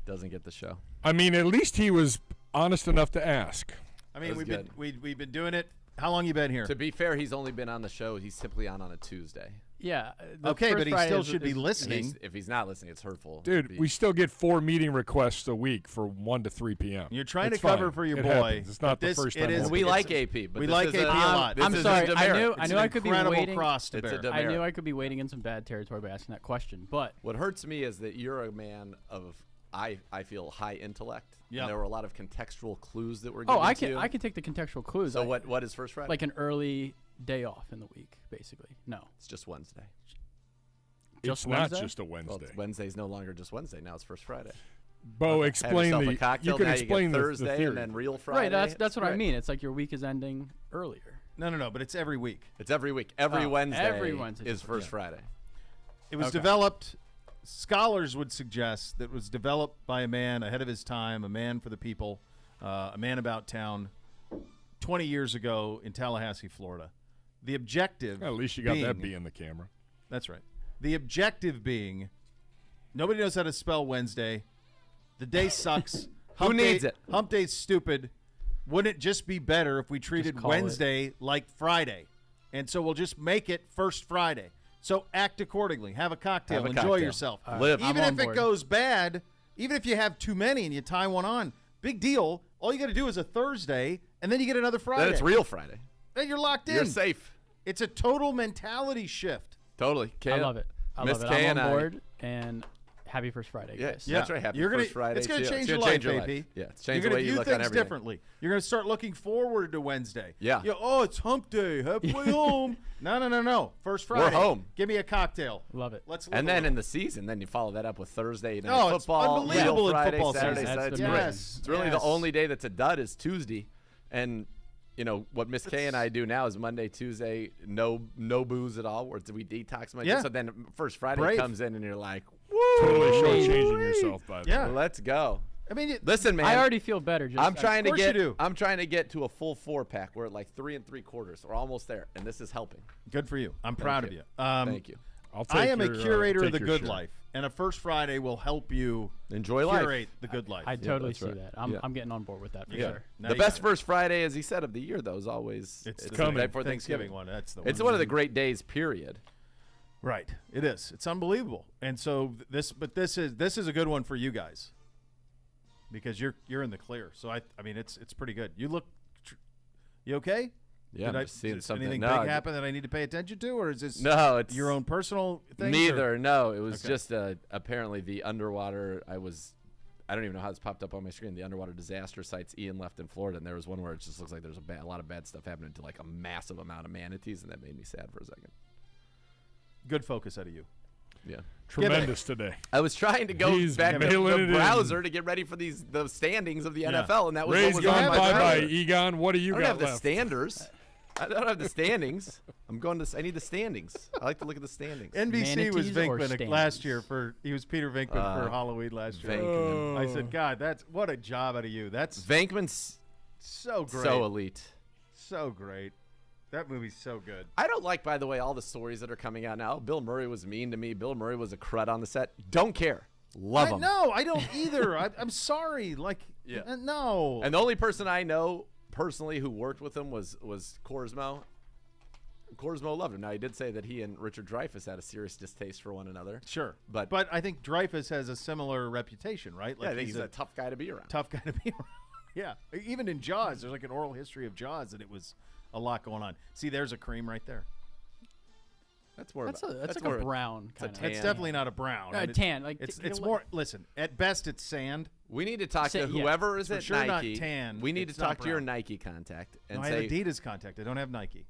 Doesn't get the show. I mean, at least he was honest enough to ask. I mean, we've been doing it. How long you been here? To be fair, he's only been on the show. He's simply on a Tuesday. Yeah. Okay, but he still should be listening. If he's not listening, it's hurtful. Dude, we still get 4 meeting requests a week for 1 to 3 p.m. You're trying to cover for your boy. Happens. It's not the first time. We like AP, but we like AP a lot. I'm sorry. I knew I could be waiting. Cross to bear. I knew I could be waiting in some bad territory by asking that question. But what hurts me is that you're a man of I feel high intellect. Yeah. And there were a lot of contextual clues that were given to you. I can take the contextual clues. So what is First Friday? Like an early day off in the week, basically. No. It's just Wednesday. It's not just a Wednesday. Well, Wednesday's no longer just Wednesday. Now it's First Friday. Bo, explain a cocktail, you can now explain you get Thursday the theory. and then real Friday. Right, that's what I mean. It's like your week is ending earlier. No, but it's every week. It's every week. Every Wednesday is First Friday. It was developed, scholars would suggest, that it was developed by a man ahead of his time, a man for the people, a man about town, 20 years ago in Tallahassee, Florida. The objective At least you got that B in the camera. That's right. The objective being, nobody knows how to spell Wednesday. The day sucks. Who needs it? Hump day's stupid. Wouldn't it just be better if we treated Wednesday like Friday? And so we'll just make it First Friday. So act accordingly. Have a cocktail. Enjoy yourself. Live. Even if it goes bad, even if you have too many and you tie one on, big deal. All you got to do is a Thursday, and then you get another Friday. Then it's real Friday. Then you're locked in. You're safe. It's a total mentality shift. Totally. I love it. I'm on board, and happy First Friday, guys. Yeah, that's right. Happy First Friday. It's going to change your life, AP. Yeah, it's change the way you look at everything. You're going to view things differently. You're going to start looking forward to Wednesday. Yeah. Oh, it's hump day. Halfway home. No. First Friday. We're home. Give me a cocktail. Love it. Let's. And then in the season, then you follow that up with Thursday night it's football. unbelievable Friday, in football Saturday, season. Saturday. Yes. It's really the only day that's a dud is Tuesday, and you know what Miss K and I do now is Monday, Tuesday, no booze at all. Where we detox Monday. Yeah. So then First Friday comes in, and you're like, woo! Totally shortchanging yourself by Yeah. Let's go. I mean, listen, man. I already feel better. I'm trying course you do. I'm trying to get to a full 4-pack. We're at like 3 3/4. We're almost there, and this is helping. Good for you. I'm proud of you. Thank you. I am a curator of the good life, and a First Friday will help you enjoy life. Curate the good life. I totally see that. I'm getting on board with that for sure. The best First Friday, as he said, of the year, though, is always it's coming the day before Thanksgiving. one. That's the It's one of the great days. Period. Right. It is. It's unbelievable. And so this is a good one for you guys because you're in the clear. So I mean it's pretty good. You look. You okay? Yeah, I'm just seeing something. Anything big happen that I need to pay attention to, or is this it's your own personal thing? Neither. No, it was just apparently the underwater. I was I don't even know how this popped up on my screen. The underwater disaster sites Ian left in Florida, and there was one where it just looks like there's a lot of bad stuff happening to like a massive amount of manatees, and that made me sad for a second. Good focus out of you. Yeah. Tremendous today. I was trying to go back to the browser to get ready for the standings of the NFL, and that was Ray's what was on my gone browser. bye. Egon, what do you I don't got have the left? standards. I don't have the standings. I need the standings. I like to look at the standings. NBC was Venkman last year he was Peter Venkman for Halloween last year. Venkman. I said, God, what a job out of you. That's Venkman's so great. So elite. So great. That movie's so good. I don't like, by the way, all the stories that are coming out now. Bill Murray was mean to me. Bill Murray was a crud on the set. Don't care. Love him. No, I don't either. I'm sorry. No. And the only person I know personally who worked with him was Korsmo. Korsmo loved him. Now, he did say that he and Richard Dreyfuss had a serious distaste for one another. Sure. But I think Dreyfuss has a similar reputation, right? Like, yeah, I think he's a tough guy to be around. Tough guy to be around. Yeah. Even in Jaws, there's like an oral history of Jaws, and it was a lot going on. See, there's a cream right there. That's more. That's like a brown kind of. It's definitely not a brown. Tan. Like it's more. Listen, at best it's sand. We need to talk to whoever is at Nike. Not tan. We need to talk to your Nike contact and say I have Adidas contact. I don't have Nike.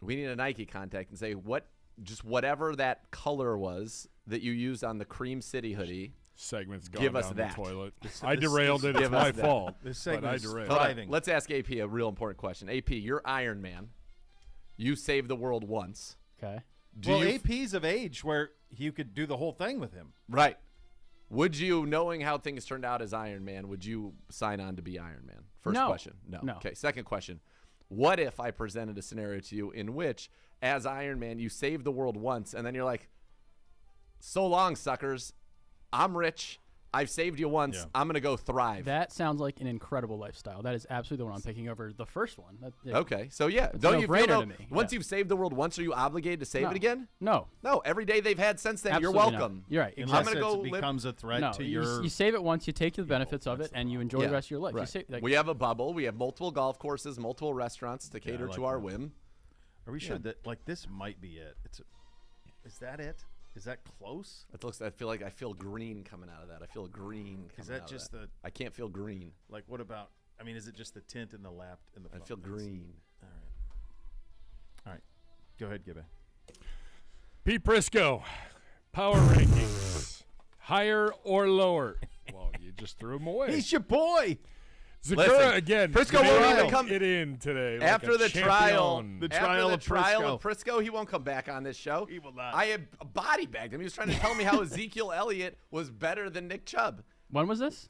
We need a Nike contact and say whatever that color was that you used on the Cream City hoodie. Segment's gone give us down that. the toilet. I derailed it. It's my fault. This segment is thriving. Let's ask AP a real important question. AP, you're Iron Man. You saved the world once. Okay. AP's of age where you could do the whole thing with him. Right. Would you, knowing how things turned out as Iron Man, would you sign on to be Iron Man? First question. No. Okay, second question. What if I presented a scenario to you in which, as Iron Man, you saved the world once, and then you're like, so long, suckers. I'm rich. I've saved you once. Yeah. I'm going to go thrive. That sounds like an incredible lifestyle. That is absolutely the one I'm picking over the first one. Okay. So, yeah. Don't you feel to me. Once you've saved the world once, are you obligated to save it again? No. No. Every day they've had since then, absolutely you're welcome. Not. You're right. Exactly. I'm going to go becomes a threat to your... You save it once, you take the benefits of it, and you enjoy the rest of your life. Right. We have a bubble. We have multiple golf courses, multiple restaurants to cater to our whim. Are we sure that, this might be it? Is that it? Is that close? It looks. I feel green coming out of that. I feel green. Is that just the? I can't feel green. Like what about? I mean, is it just the tint in the lap in the? I feel green. All right. Go ahead, Gibby. Pete Prisco, power rankings, higher or lower? Well, you just threw him away. He's your boy. Zakura again. Prisco won't even come in today. After the trial. The trial of Prisco, he won't come back on this show. He will not. I had body bagged him. He was trying to tell me how Ezekiel Elliott was better than Nick Chubb. When was this?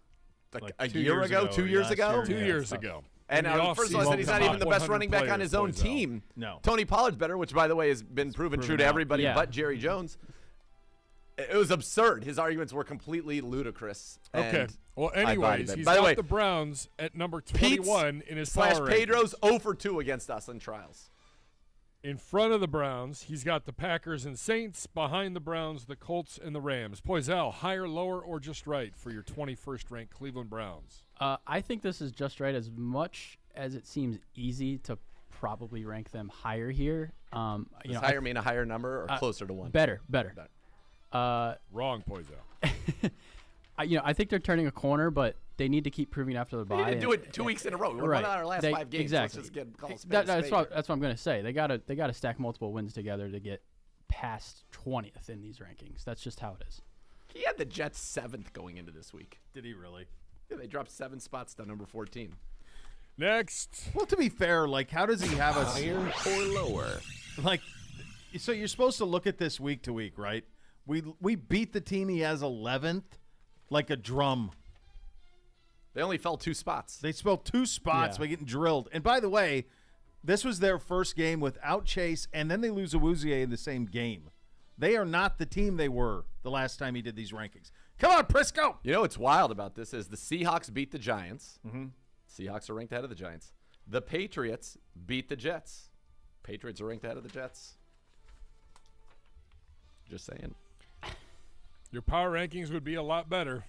Like a year ago, 2 years ago? 2 years ago. And first of all, I said he's not even the best running back on his own team. No. Tony Pollard's better, which, by the way, has been proven true to everybody but Jerry Jones. It was absurd. His arguments were completely ludicrous. Okay. Well, anyways, he's got the Browns at number 21 in his power rankings. Pedro's 0 for 2 against us in trials. In front of the Browns, he's got the Packers and Saints. Behind the Browns, the Colts and the Rams. Poisel, higher, lower, or just right for your 21st ranked Cleveland Browns? I think this is just right, as much as it seems easy to probably rank them higher here. Does higher mean a higher number or closer to one? Better. Wrong, Poisel. I think they're turning a corner, but they need to keep proving after the bye. They didn't do it 2 weeks in a row. We won our last 5 games. Exactly. Let's just get that's what I'm going to say. They got to stack multiple wins together to get past 20th in these rankings. That's just how it is. He had the Jets 7th going into this week. Did he really? Yeah, they dropped 7 spots to number 14. Next. Well, to be fair, how does he have us higher or lower? So you're supposed to look at this week to week, right? We beat the team he has 11th like a drum. They only fell 2 spots. They fell 2 spots by getting drilled. And by the way, this was their first game without Chase, and then they lose Awuzie in the same game. They are not the team they were the last time he did these rankings. Come on, Prisco. You know what's wild about this is the Seahawks beat the Giants. Mm-hmm. Seahawks are ranked ahead of the Giants. The Patriots beat the Jets. Patriots are ranked ahead of the Jets. Just saying. Your power rankings would be a lot better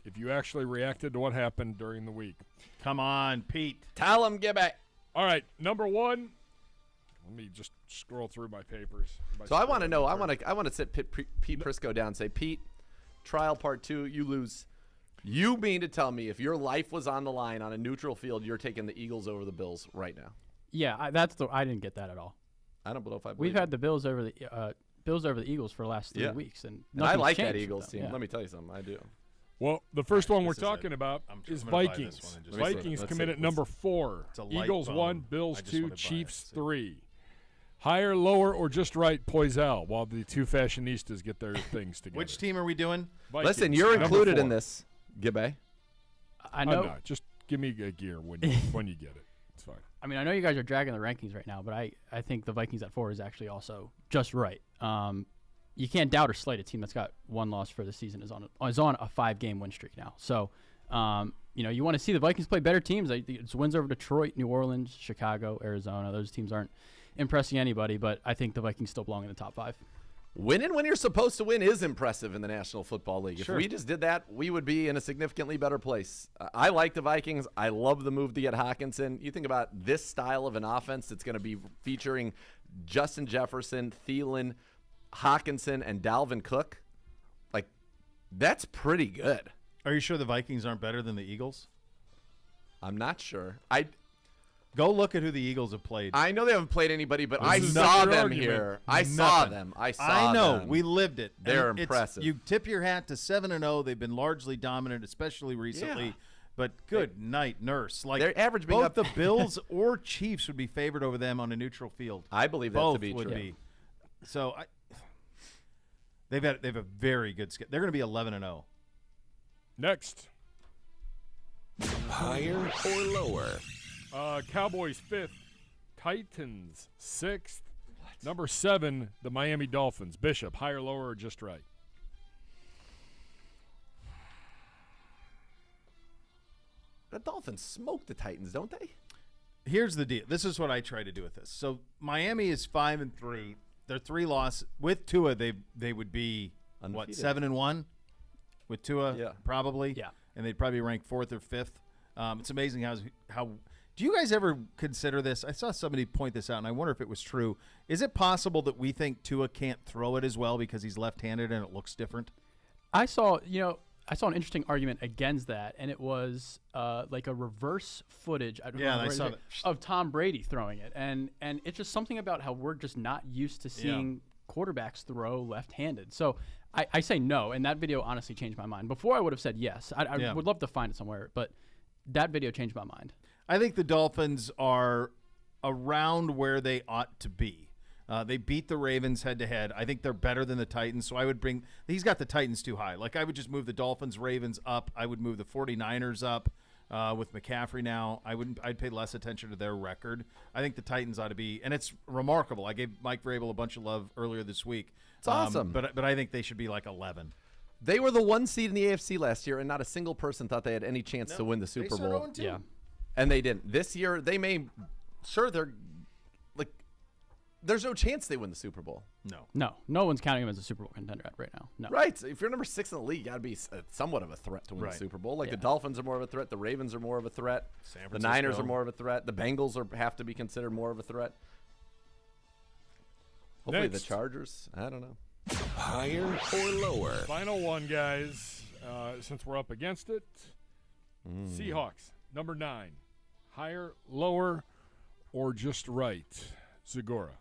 if you actually reacted to what happened during the week. Come on, Pete. Tell him, Gibby. All right, number 1. Let me just scroll through my papers. So I want to know. I want to sit Pete Prisco down and say, Pete, trial part 2, you lose You mean to tell me if your life was on the line on a neutral field, you're taking the Eagles over the Bills right now? Yeah, I didn't get that at all. I don't know if I believe We've had the Bills over the Eagles for the last 3 weeks, and I like that changed Eagles with team. them. Yeah. Let me tell you something. I do. Well, the first one we're This is talking about I'm is gonna buy this Vikings. one and just- Vikings Let's come in see. at number 4. It's a light Eagles bone. 1, Bills I just 2, wanna buy it. Chiefs See. 3. Higher, lower, or just right, Poisal, while the two fashionistas get their things together. Which team are we doing? Vikings, Listen, you're number included 4. in this, Gibbe. I know. I'm not. Just give me a gear when you get it. It's fine. I mean, I know you guys are dragging the rankings right now, but I think the Vikings at 4 is actually also just right. You can't doubt or slight a team that's got 1 loss for the season is on a 5-game win streak now. So, you want to see the Vikings play better teams. It's wins over Detroit, New Orleans, Chicago, Arizona. Those teams aren't impressing anybody, but I think the Vikings still belong in the top 5. Winning when you're supposed to win is impressive in the National Football League. Sure. If we just did that, we would be in a significantly better place. I like the Vikings. I love the move to get Hawkinson. You think about this style of an offense that's going to be featuring Justin Jefferson, Thielen, Hawkinson, and Dalvin Cook. Like, that's pretty good. Are you sure the Vikings aren't better than the Eagles? I'm not sure. Go look at who the Eagles have played. I know they haven't played anybody, but This I is saw not your them argument. here. I saw Nothing. them. I I know. them. We lived it. They're And impressive. You tip your hat to 7-0. They've been largely dominant, especially recently. Yeah. But good night, Nurse. Like Their average being both up- the Bills or Chiefs would be favored over them on a neutral field. I believe that Both to be would true. be. So they've a very good schedule. They're going to be 11-0. Next. Higher or lower? Cowboys 5th. Titans 6th. Number 7, the Miami Dolphins. Bishop, higher, lower, or just right? The Dolphins smoke the Titans, don't they? Here's the deal. This is what I try to do with this. So Miami is 5-3. Their 3 losses with Tua, they would be Undefeated. 7-1 with Tua, Yeah. probably. Yeah. And they'd probably rank 4th or 5th. It's amazing how. Do you guys ever consider this? I saw somebody point this out, and I wonder if it was true. Is it possible that we think Tua can't throw it as well because he's left-handed and it looks different? I saw an interesting argument against that, and it was like a reverse footage. I don't Yeah, know I saw that. of Tom Brady throwing it, and it's just something about how we're just not used to seeing quarterbacks throw left-handed. So I say no, and that video honestly changed my mind. Before I would have said yes. I would love to find it somewhere, but that video changed my mind. I think the Dolphins are around where they ought to be. They beat the Ravens head-to-head. I think they're better than the Titans, so I would bring – he's got the Titans too high. Like, I would just move the Dolphins, Ravens up. I would move the 49ers up with McCaffrey now. I'd pay less attention to their record. I think the Titans ought to be – and it's remarkable. I gave Mike Vrabel a bunch of love earlier this week. It's awesome. But I think they should be like 11. They were the 1 seed in the AFC last year, and not a single person thought they had any chance to win the Super Bowl. Yeah. And they didn't. This year, they may – sure, they're – like, there's no chance they win the Super Bowl. No one's counting him as a Super Bowl contender right now. No. Right. So if you're number 6 in the league, you got to be somewhat of a threat to win the Super Bowl. Like, the Dolphins are more of a threat. The Ravens are more of a threat. The Niners are more of a threat. The Bengals have to be considered more of a threat. Hopefully Next. the Chargers. I don't know. Higher or lower? Final one, guys, since we're up against it. Seahawks, number 9. Higher, lower, or just right? Zagora.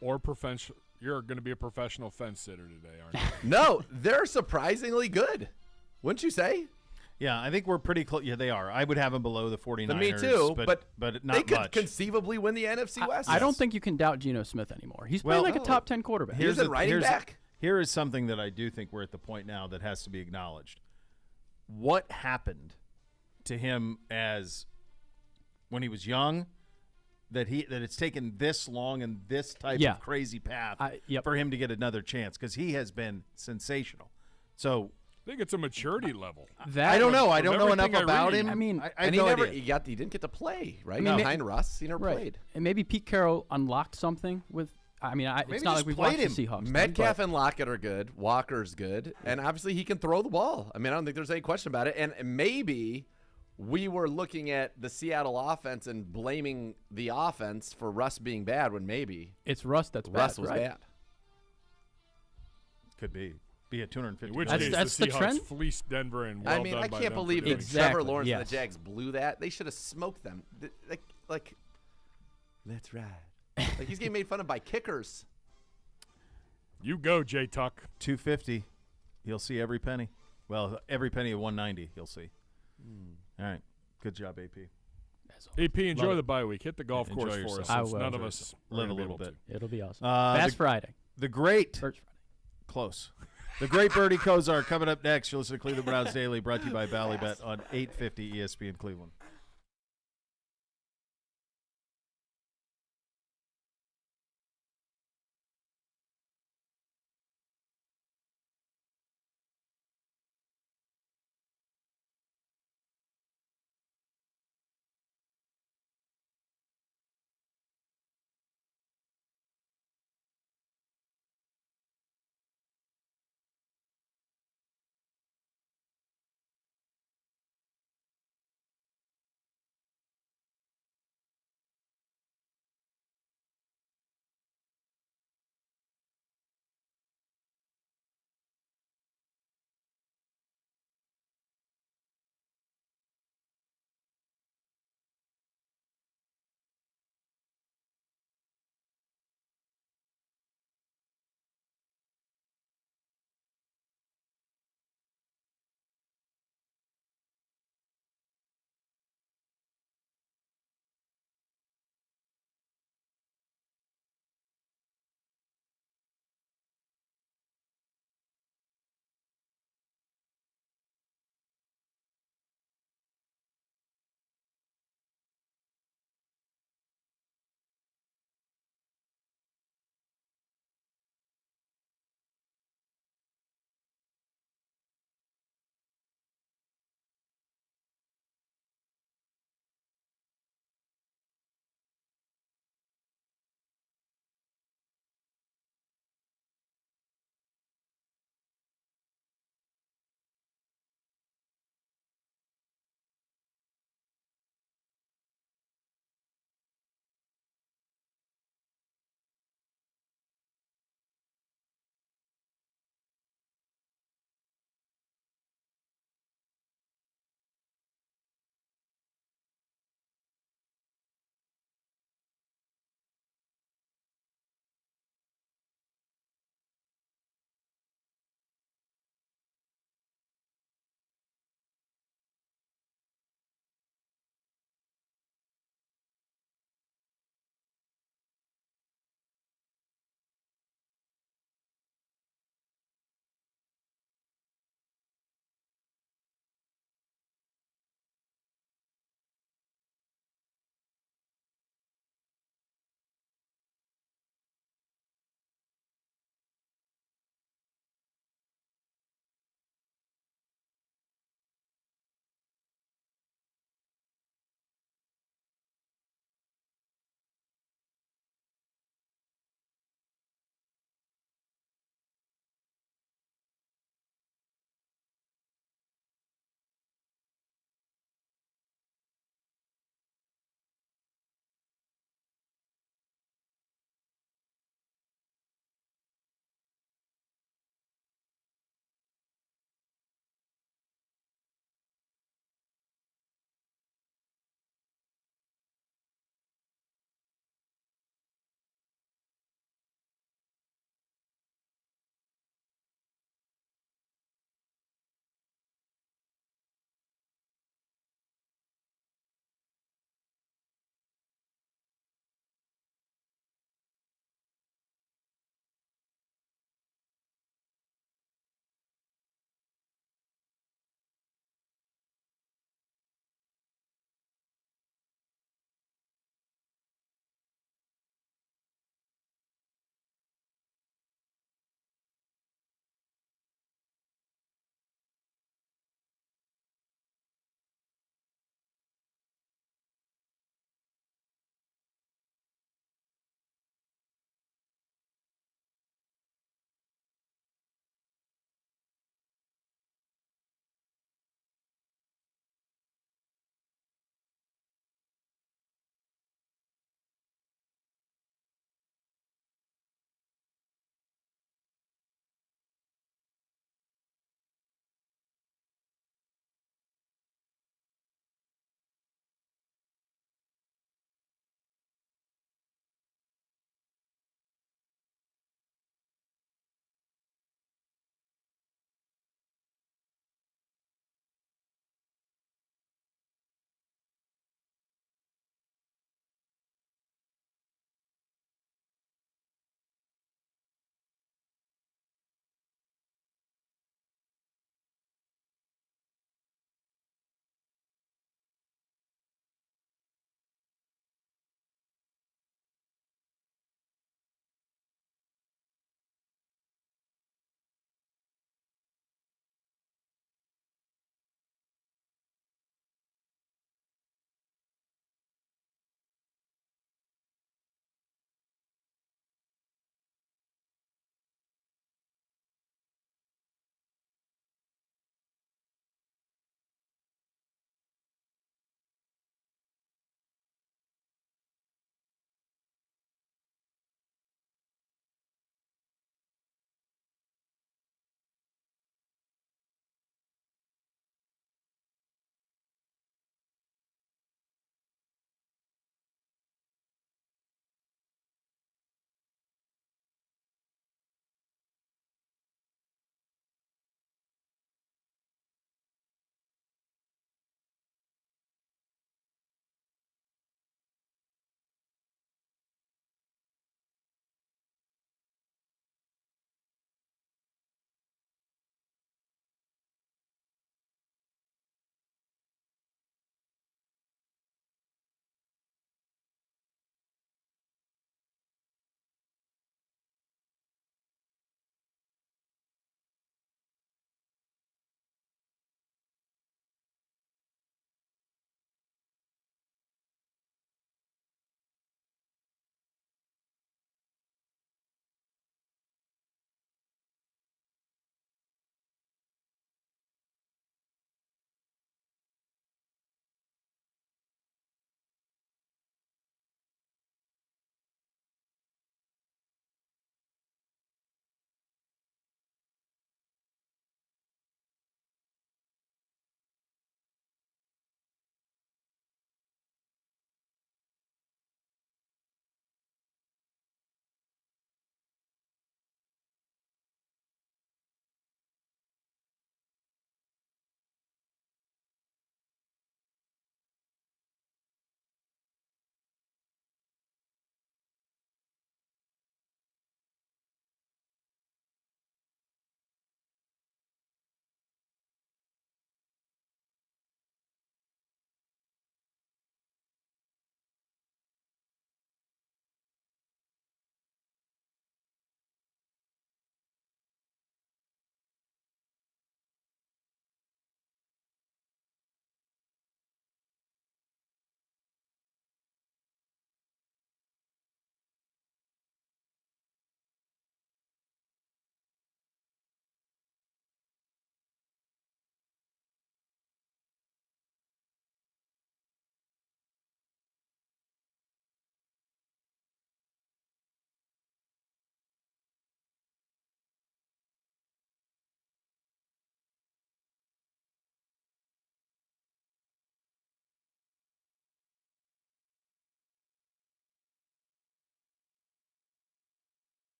Or professional. You're going to be a professional fence sitter today, aren't you? No, they're surprisingly good. Wouldn't you say? Yeah, I think we're pretty close. Yeah, they are. I would have them below the 49ers. Me too, but not they could much. conceivably win the NFC West. I don't think you can doubt Geno Smith anymore. He's playing like a top 10 quarterback. Here's a running back. Here is something that I do think we're at the point now that has to be acknowledged. What happened to him as when he was young that it's taken this long and this type of crazy path for him to get another chance because he has been sensational. So I think it's a maturity level. I don't know. I don't know everything enough I about read. him. I mean, I have no idea. He didn't get to play, right? I mean, Behind Russ, he never right. played. And maybe Pete Carroll unlocked something with. I mean, it's not like we've watched the Seahawks. Metcalf and Lockett are good. Walker's good. And obviously he can throw the ball. I mean, I don't think there's any question about it. And maybe we were looking at the Seattle offense and blaming the offense for Russ being bad when maybe it's Russ that's bad. Russ was right? bad. Could be a 250. In which That's- case, that's the the Seahawks trend? fleeced Denver, and well I mean, done I by can't them for believe doing that it. Exactly, Trevor Lawrence yes. and the Jags blew that. They should have smoked them. Like, that's right. Like he's getting made fun of by kickers. You go, J Tuck. 250. You'll see every penny. Well, every penny of 190. You'll see. All right. Good job, AP. AP, enjoy Love the it. bye week. Hit the golf Enjoy course yourself. for us. I since will. None of Enjoy us Live are a gonna be little able bit. to. It'll be awesome. The- Fast Friday. The great. First Friday. Close. The great Bertie Kosar coming up next. You'll listen to Cleveland Browns Daily, brought to you by Ballybet on 850 ESPN Cleveland.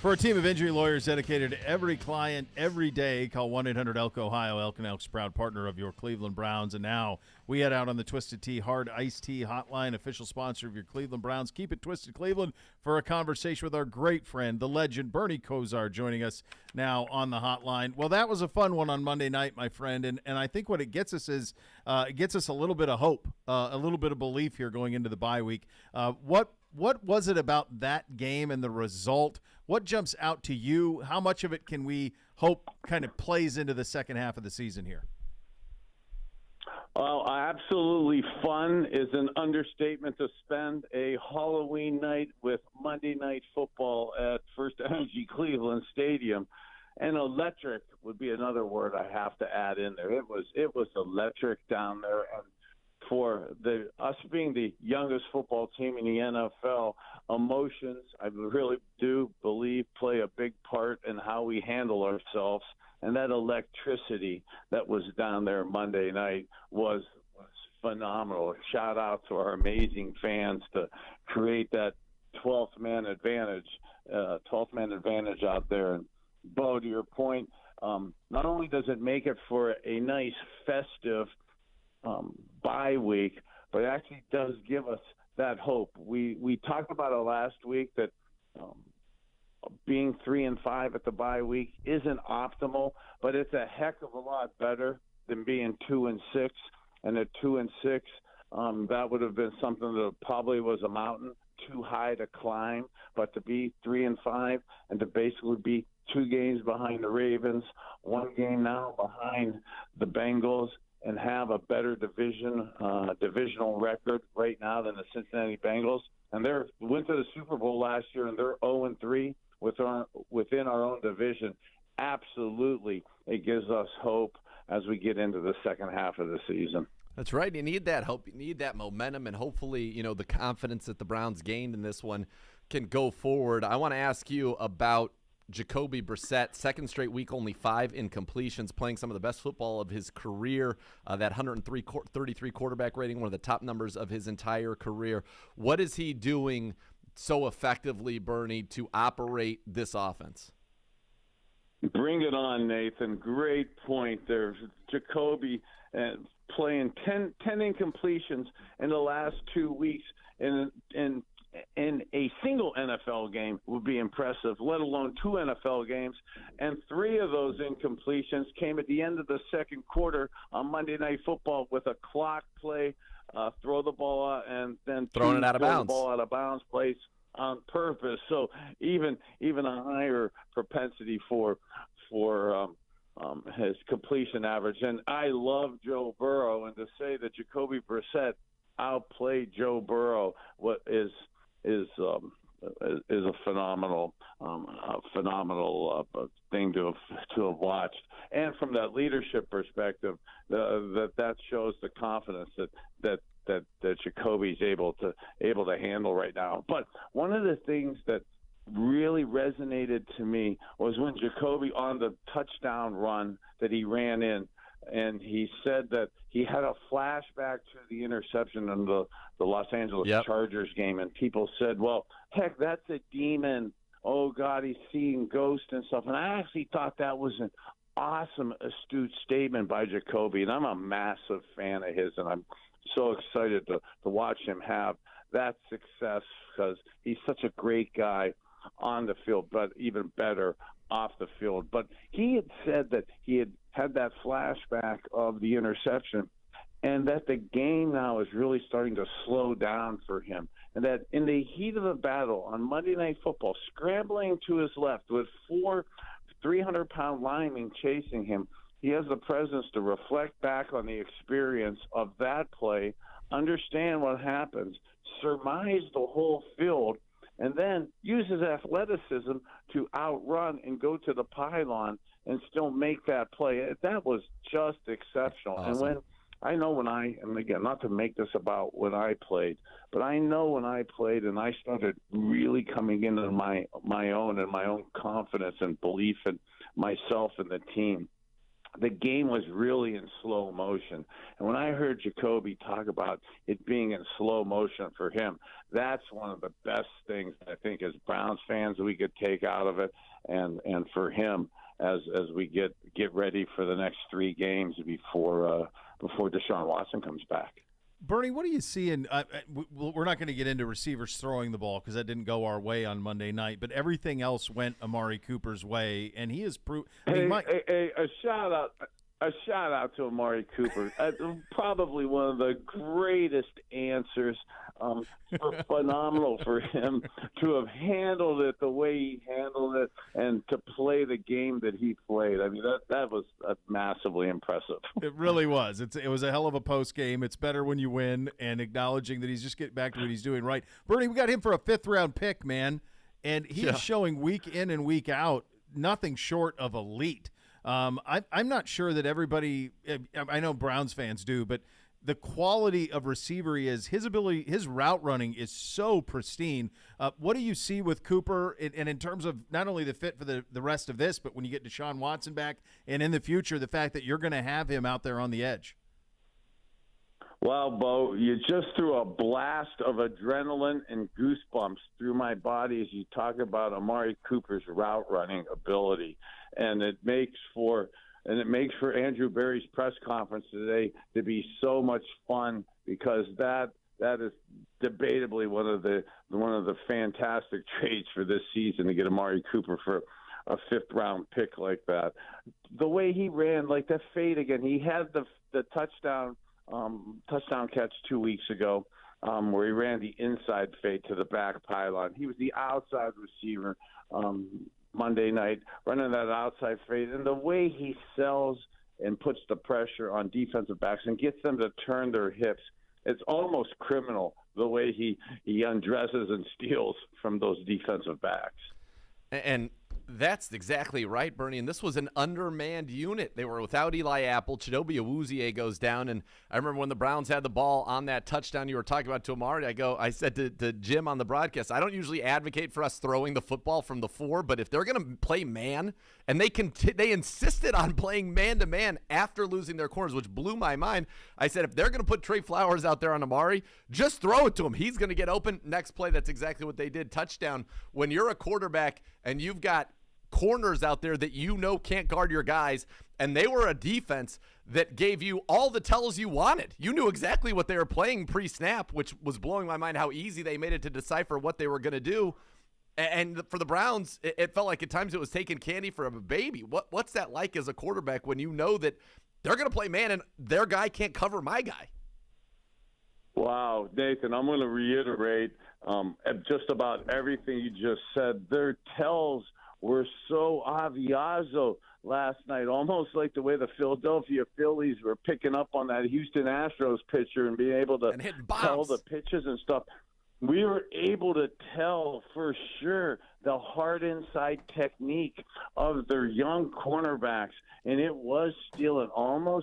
For a team of injury lawyers dedicated to every client every day, call 1-800-ELK-OHIO. Elk and Elk's proud partner of your Cleveland Browns. And now we head out on the Twisted Tea Hard Iced Tea Hotline, official sponsor of your Cleveland Browns. Keep it twisted, Cleveland, for a conversation with our great friend, the legend, Bernie Kosar, joining us now on the hotline. Well, that was a fun one on Monday night, my friend. And I think what it gets us is it gets us a little bit of hope, a little bit of belief here going into the bye week. What was it about that game and the result? What jumps out to you? How much of it can we hope kind of plays into the second half of the season here? Well, absolutely fun is an understatement to spend a Halloween night with Monday Night Football at First Energy Cleveland Stadium. And electric would be another word I have to add in there. It was electric down there. And for us being the youngest football team in the NFL, emotions, I really do believe, play a big part in how we handle ourselves. And that electricity that was down there Monday night was phenomenal. Shout out to our amazing fans to create that 12th man advantage out there. And Bo, to your point, not only does it make it for a nice festive bye week, but it actually does give us that hope. We talked about it last week that being 3-5 at the bye week isn't optimal, but it's a heck of a lot better than being 2-6. And at 2-6, that would have been something that probably was a mountain too high to climb. But to be 3-5 and to basically be 2 games behind the Ravens, 1 game now behind the Bengals, and have a better divisional record right now than the Cincinnati Bengals. And they went to the Super Bowl last year, and they're 0-3 within our own division. Absolutely, it gives us hope as we get into the second half of the season. That's right. You need that hope. You need that momentum, and hopefully, the confidence that the Browns gained in this one can go forward. I want to ask you about Jacoby Brissett, second straight week, only 5 incompletions, playing some of the best football of his career, that 133 quarterback rating, one of the top numbers of his entire career. What is he doing so effectively, Bernie, to operate this offense? Bring it on, Nathan. Great point there. Jacoby playing 10 incompletions in the last 2 weeks in a single NFL game would be impressive, let alone 2 NFL games. And 3 of those incompletions came at the end of the second quarter on Monday Night Football with a clock play, throw the ball out, and then throwing it out of bounds. The ball out of bounds plays on purpose. So even a higher propensity for his completion average. And I love Joe Burrow, and to say that Jacoby Brissett outplayed Joe Burrow is a phenomenal thing to have watched. And from that leadership perspective, that shows the confidence that Jacoby's able to handle right now. But one of the things that really resonated to me was when Jacoby, on the touchdown run that he ran in, and he said that he had a flashback to the interception in the Los Angeles Chargers game, and people said, well, heck, that's a demon. Oh, God, he's seeing ghosts and stuff. And I actually thought that was an awesome, astute statement by Jacoby, and I'm a massive fan of his, and I'm so excited to watch him have that success because he's such a great guy on the field, but even better off the field. But he had said that he had that flashback of the interception and that the game now is really starting to slow down for him, and that in the heat of the battle on Monday Night Football, scrambling to his left with 4 300-pound linemen chasing him, he has the presence to reflect back on the experience of that play, understand what happens, surmise the whole field, and then use his athleticism to outrun and go to the pylon and still make that play. That was just exceptional. Awesome. And again, not to make this about when I played, but I know when I played and I started really coming into my own and my own confidence and belief in myself and the team, the game was really in slow motion. And when I heard Jacoby talk about it being in slow motion for him, that's one of the best things I think as Browns fans we could take out of it, and for him as we get ready for the next 3 games before Deshaun Watson comes back. Bernie, what do you see in we're not going to get into receivers throwing the ball because that didn't go our way on Monday night, but everything else went Amari Cooper's way, and he has proved. A shout out to Amari Cooper. Probably one of the greatest answers. Phenomenal for him to have handled it the way he handled it and to play the game that he played. I mean, that was massively impressive. It really was. It was a hell of a post game. It's better when you win, and acknowledging that he's just getting back to what he's doing right. Bernie, we got him for a 5th-round pick, man, and he is showing week in and week out nothing short of elite. I'm not sure that everybody – I know Browns fans do, but the quality of receiver he is, his ability, his route running is so pristine. What do you see with Cooper and in terms of not only the fit for the rest of this, but when you get Deshaun Watson back and in the future, the fact that you're going to have him out there on the edge? Well, Bo, you just threw a blast of adrenaline and goosebumps through my body as you talk about Amari Cooper's route running ability. And it makes for Andrew Berry's press conference today to be so much fun because that is debatably one of the fantastic trades for this season to get Amari Cooper for a 5th-round pick like that. The way he ran, like that fade again, he had the touchdown catch 2 weeks ago where he ran the inside fade to the back pylon. He was the outside receiver Monday night, running that outside fade. And the way he sells and puts the pressure on defensive backs and gets them to turn their hips, it's almost criminal the way he undresses and steals from those defensive backs. And that's exactly right, Bernie. And this was an undermanned unit. They were without Eli Apple. Chidobe Awuzie goes down. And I remember when the Browns had the ball on that touchdown you were talking about to Amari, I said to Jim on the broadcast, I don't usually advocate for us throwing the football from the 4, but if they're going to play man, and they insisted on playing man-to-man after losing their corners, which blew my mind. I said, if they're going to put Trey Flowers out there on Amari, just throw it to him. He's going to get open. Next play, that's exactly what they did. Touchdown. When you're a quarterback and you've got corners out there that you know can't guard your guys, and they were a defense that gave you all the tells you wanted. You knew exactly what they were playing pre-snap, which was blowing my mind how easy they made it to decipher what they were going to do. And for the Browns, it felt like at times it was taking candy from a baby. What's that like as a quarterback when you know that they're going to play man and their guy can't cover my guy? Wow, Nathan, I'm going to reiterate just about everything you just said. Their tells were so aviazo last night, almost like the way the Philadelphia Phillies were picking up on that Houston Astros pitcher and being able to tell the pitches and stuff. We were able to tell for sure the hard inside technique of their young cornerbacks, and it was still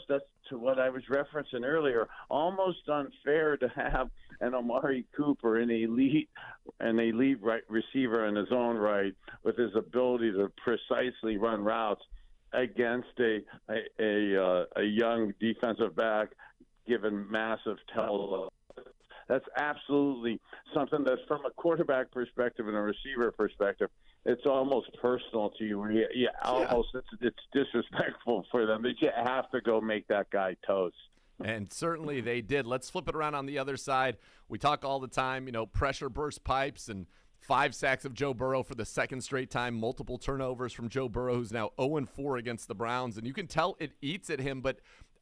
that's to what I was referencing earlier, almost unfair to have an Amari Cooper, an elite right receiver in his own right, with his ability to precisely run routes against a young defensive back given massive tells. That's absolutely something that's from a quarterback perspective and a receiver perspective. It's almost personal to you. It's disrespectful for them. You have to go make that guy toast. And certainly they did. Let's flip it around on the other side. We talk all the time, pressure burst pipes and 5 sacks of Joe Burrow for the second straight time, multiple turnovers from Joe Burrow, who's now 0-4 against the Browns. And you can tell it eats at him, but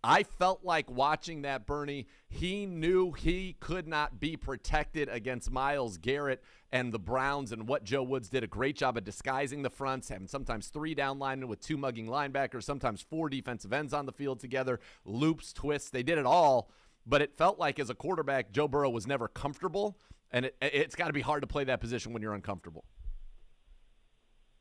I felt like watching that, Bernie, he knew he could not be protected against Myles Garrett and the Browns, and what Joe Woods did a great job of disguising the fronts, having sometimes 3 down linemen with 2 mugging linebackers, sometimes 4 defensive ends on the field together, loops, twists. They did it all, but it felt like as a quarterback, Joe Burrow was never comfortable, and it's got to be hard to play that position when you're uncomfortable.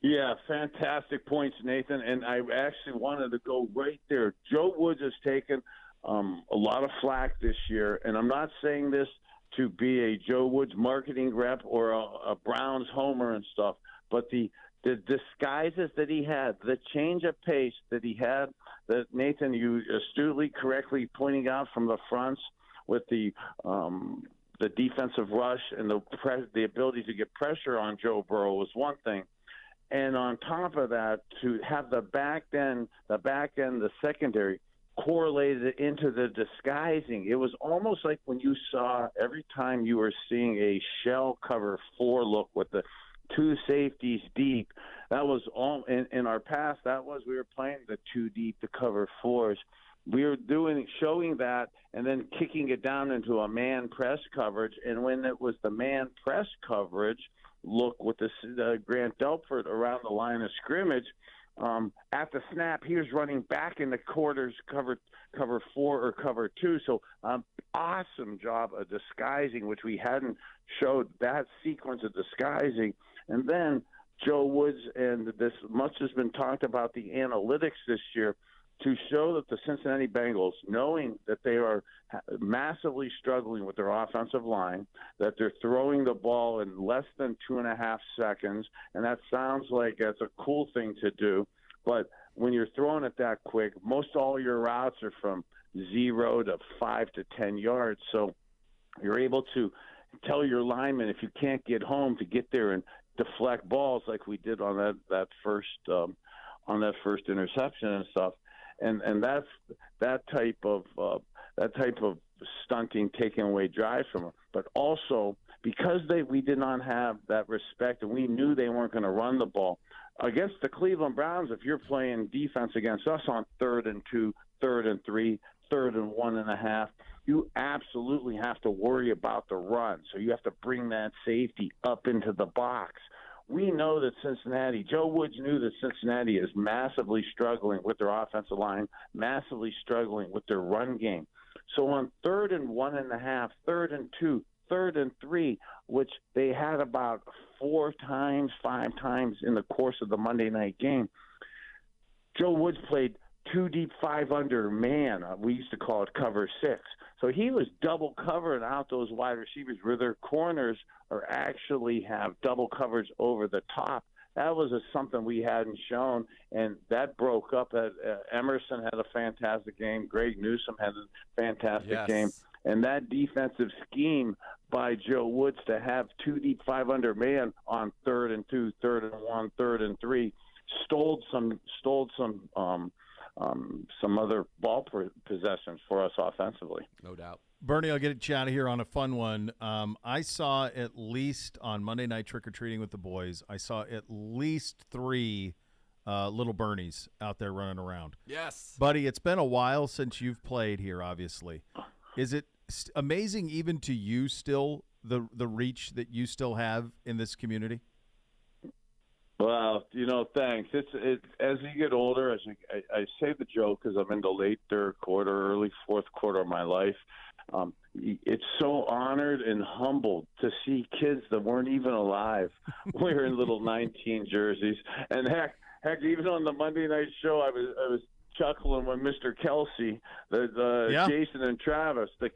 Yeah, fantastic points, Nathan. And I actually wanted to go right there. Joe Woods has taken a lot of flack this year, and I'm not saying this to be a Joe Woods marketing rep or a Browns homer and stuff, but the disguises that he had, the change of pace that he had, that Nathan, you astutely, correctly pointing out from the fronts with the defensive rush and the ability to get pressure on Joe Burrow was one thing. And on top of that, to have the back end, the secondary, correlated into the disguising. It was almost like when you saw every time you were seeing a shell cover 4 look with the 2 safeties deep. That was all in our past. That was we were playing the 2 deep to cover 4s. We were showing that and then kicking it down into a man press coverage. And when it was the man press coverage look with the Grant Delpit around the line of scrimmage, at the snap, he was running back in the quarters, cover 4 or cover 2. So awesome job of disguising, which we hadn't showed that sequence of disguising. And then Joe Woods, and this much has been talked about the analytics this year, to show that the Cincinnati Bengals, knowing that they are massively struggling with their offensive line, that they're throwing the ball in less than 2.5 seconds, and that sounds like that's a cool thing to do, but when you're throwing it that quick, most all your routes are from 0 to 5 to 10 yards, so you're able to tell your linemen, if you can't get home, to get there and deflect balls like we did on that first interception and stuff. And that's that type of stunting, taking away drives from them. But also because we did not have that respect, and we knew they weren't going to run the ball against the Cleveland Browns. If you're playing defense against us on 3rd and 2, 3rd and 3, 3rd and 1.5, you absolutely have to worry about the run. So you have to bring that safety up into the box. We know that Joe Woods knew that Cincinnati is massively struggling with their offensive line, massively struggling with their run game. So on 3rd and 1.5, 3rd and 2, 3rd and 3, which they had about 4 times, 5 times in the course of the Monday night game, Joe Woods played 2 deep, 5 under man. We used to call it cover 6. So he was double covering out those wide receivers where their corners are actually have double coverage over the top. That was something we hadn't shown, and that broke up. Emerson had a fantastic game. Greg Newsome had a fantastic game. And that defensive scheme by Joe Woods to have 2 deep, 5 under man on 3rd and 2, 3rd and 1, 3rd and 3 stole some other ball possessions for us offensively. No doubt. Bernie, I'll get you out of here on a fun one. I saw at least on Monday night trick-or-treating with the boys, I saw at least 3 little Bernies out there running around. Yes. Buddy, it's been a while since you've played here, obviously. Is it amazing even to you still, the reach that you still have in this community? Well, thanks. It's as you get older, I say the joke because I'm in the late 3rd quarter, early 4th quarter of my life. It's so honored and humbled to see kids that weren't even alive wearing little 19 jerseys. And heck, even on the Monday night show, I was chuckling when Mr. Kelsey, Jason and Travis, the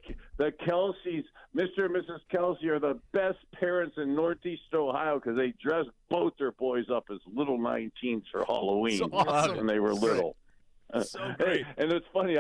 Kelseys, Mr. and Mrs. Kelsey are the best parents in Northeast Ohio because they dressed both their boys up as little 19s for Halloween when they were little. So great. Hey, and it's funny,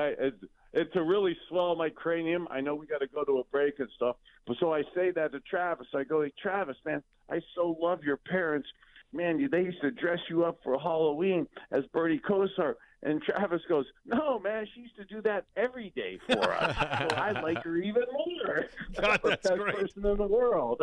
it's to really swell my cranium. I know we got to go to a break and stuff, but so I say that to Travis. I go, hey, Travis, man, I so love your parents. Man, they used to dress you up for Halloween as Bernie Kosar. And Travis goes, no, man, she used to do that every day for us. So I like her even more. God, that's the best great. person in the world.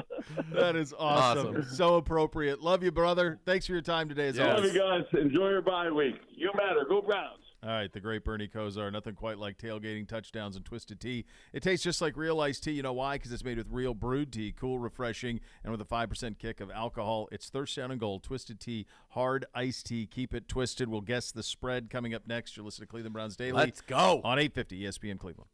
That is awesome. So appropriate. Love you, brother. Thanks for your time today. Love you guys. Enjoy your bye week. You matter. Go Browns. All right, the great Bernie Kosar. Nothing quite like tailgating, touchdowns, and twisted tea. It tastes just like real iced tea. You know why? Because it's made with real brewed tea, cool, refreshing, and with a 5% kick of alcohol. It's Thirst Down and Gold, twisted tea, hard iced tea. Keep it twisted. We'll guess the spread coming up next. You're listening to Cleveland Browns Daily. Let's go. On 850 ESPN Cleveland.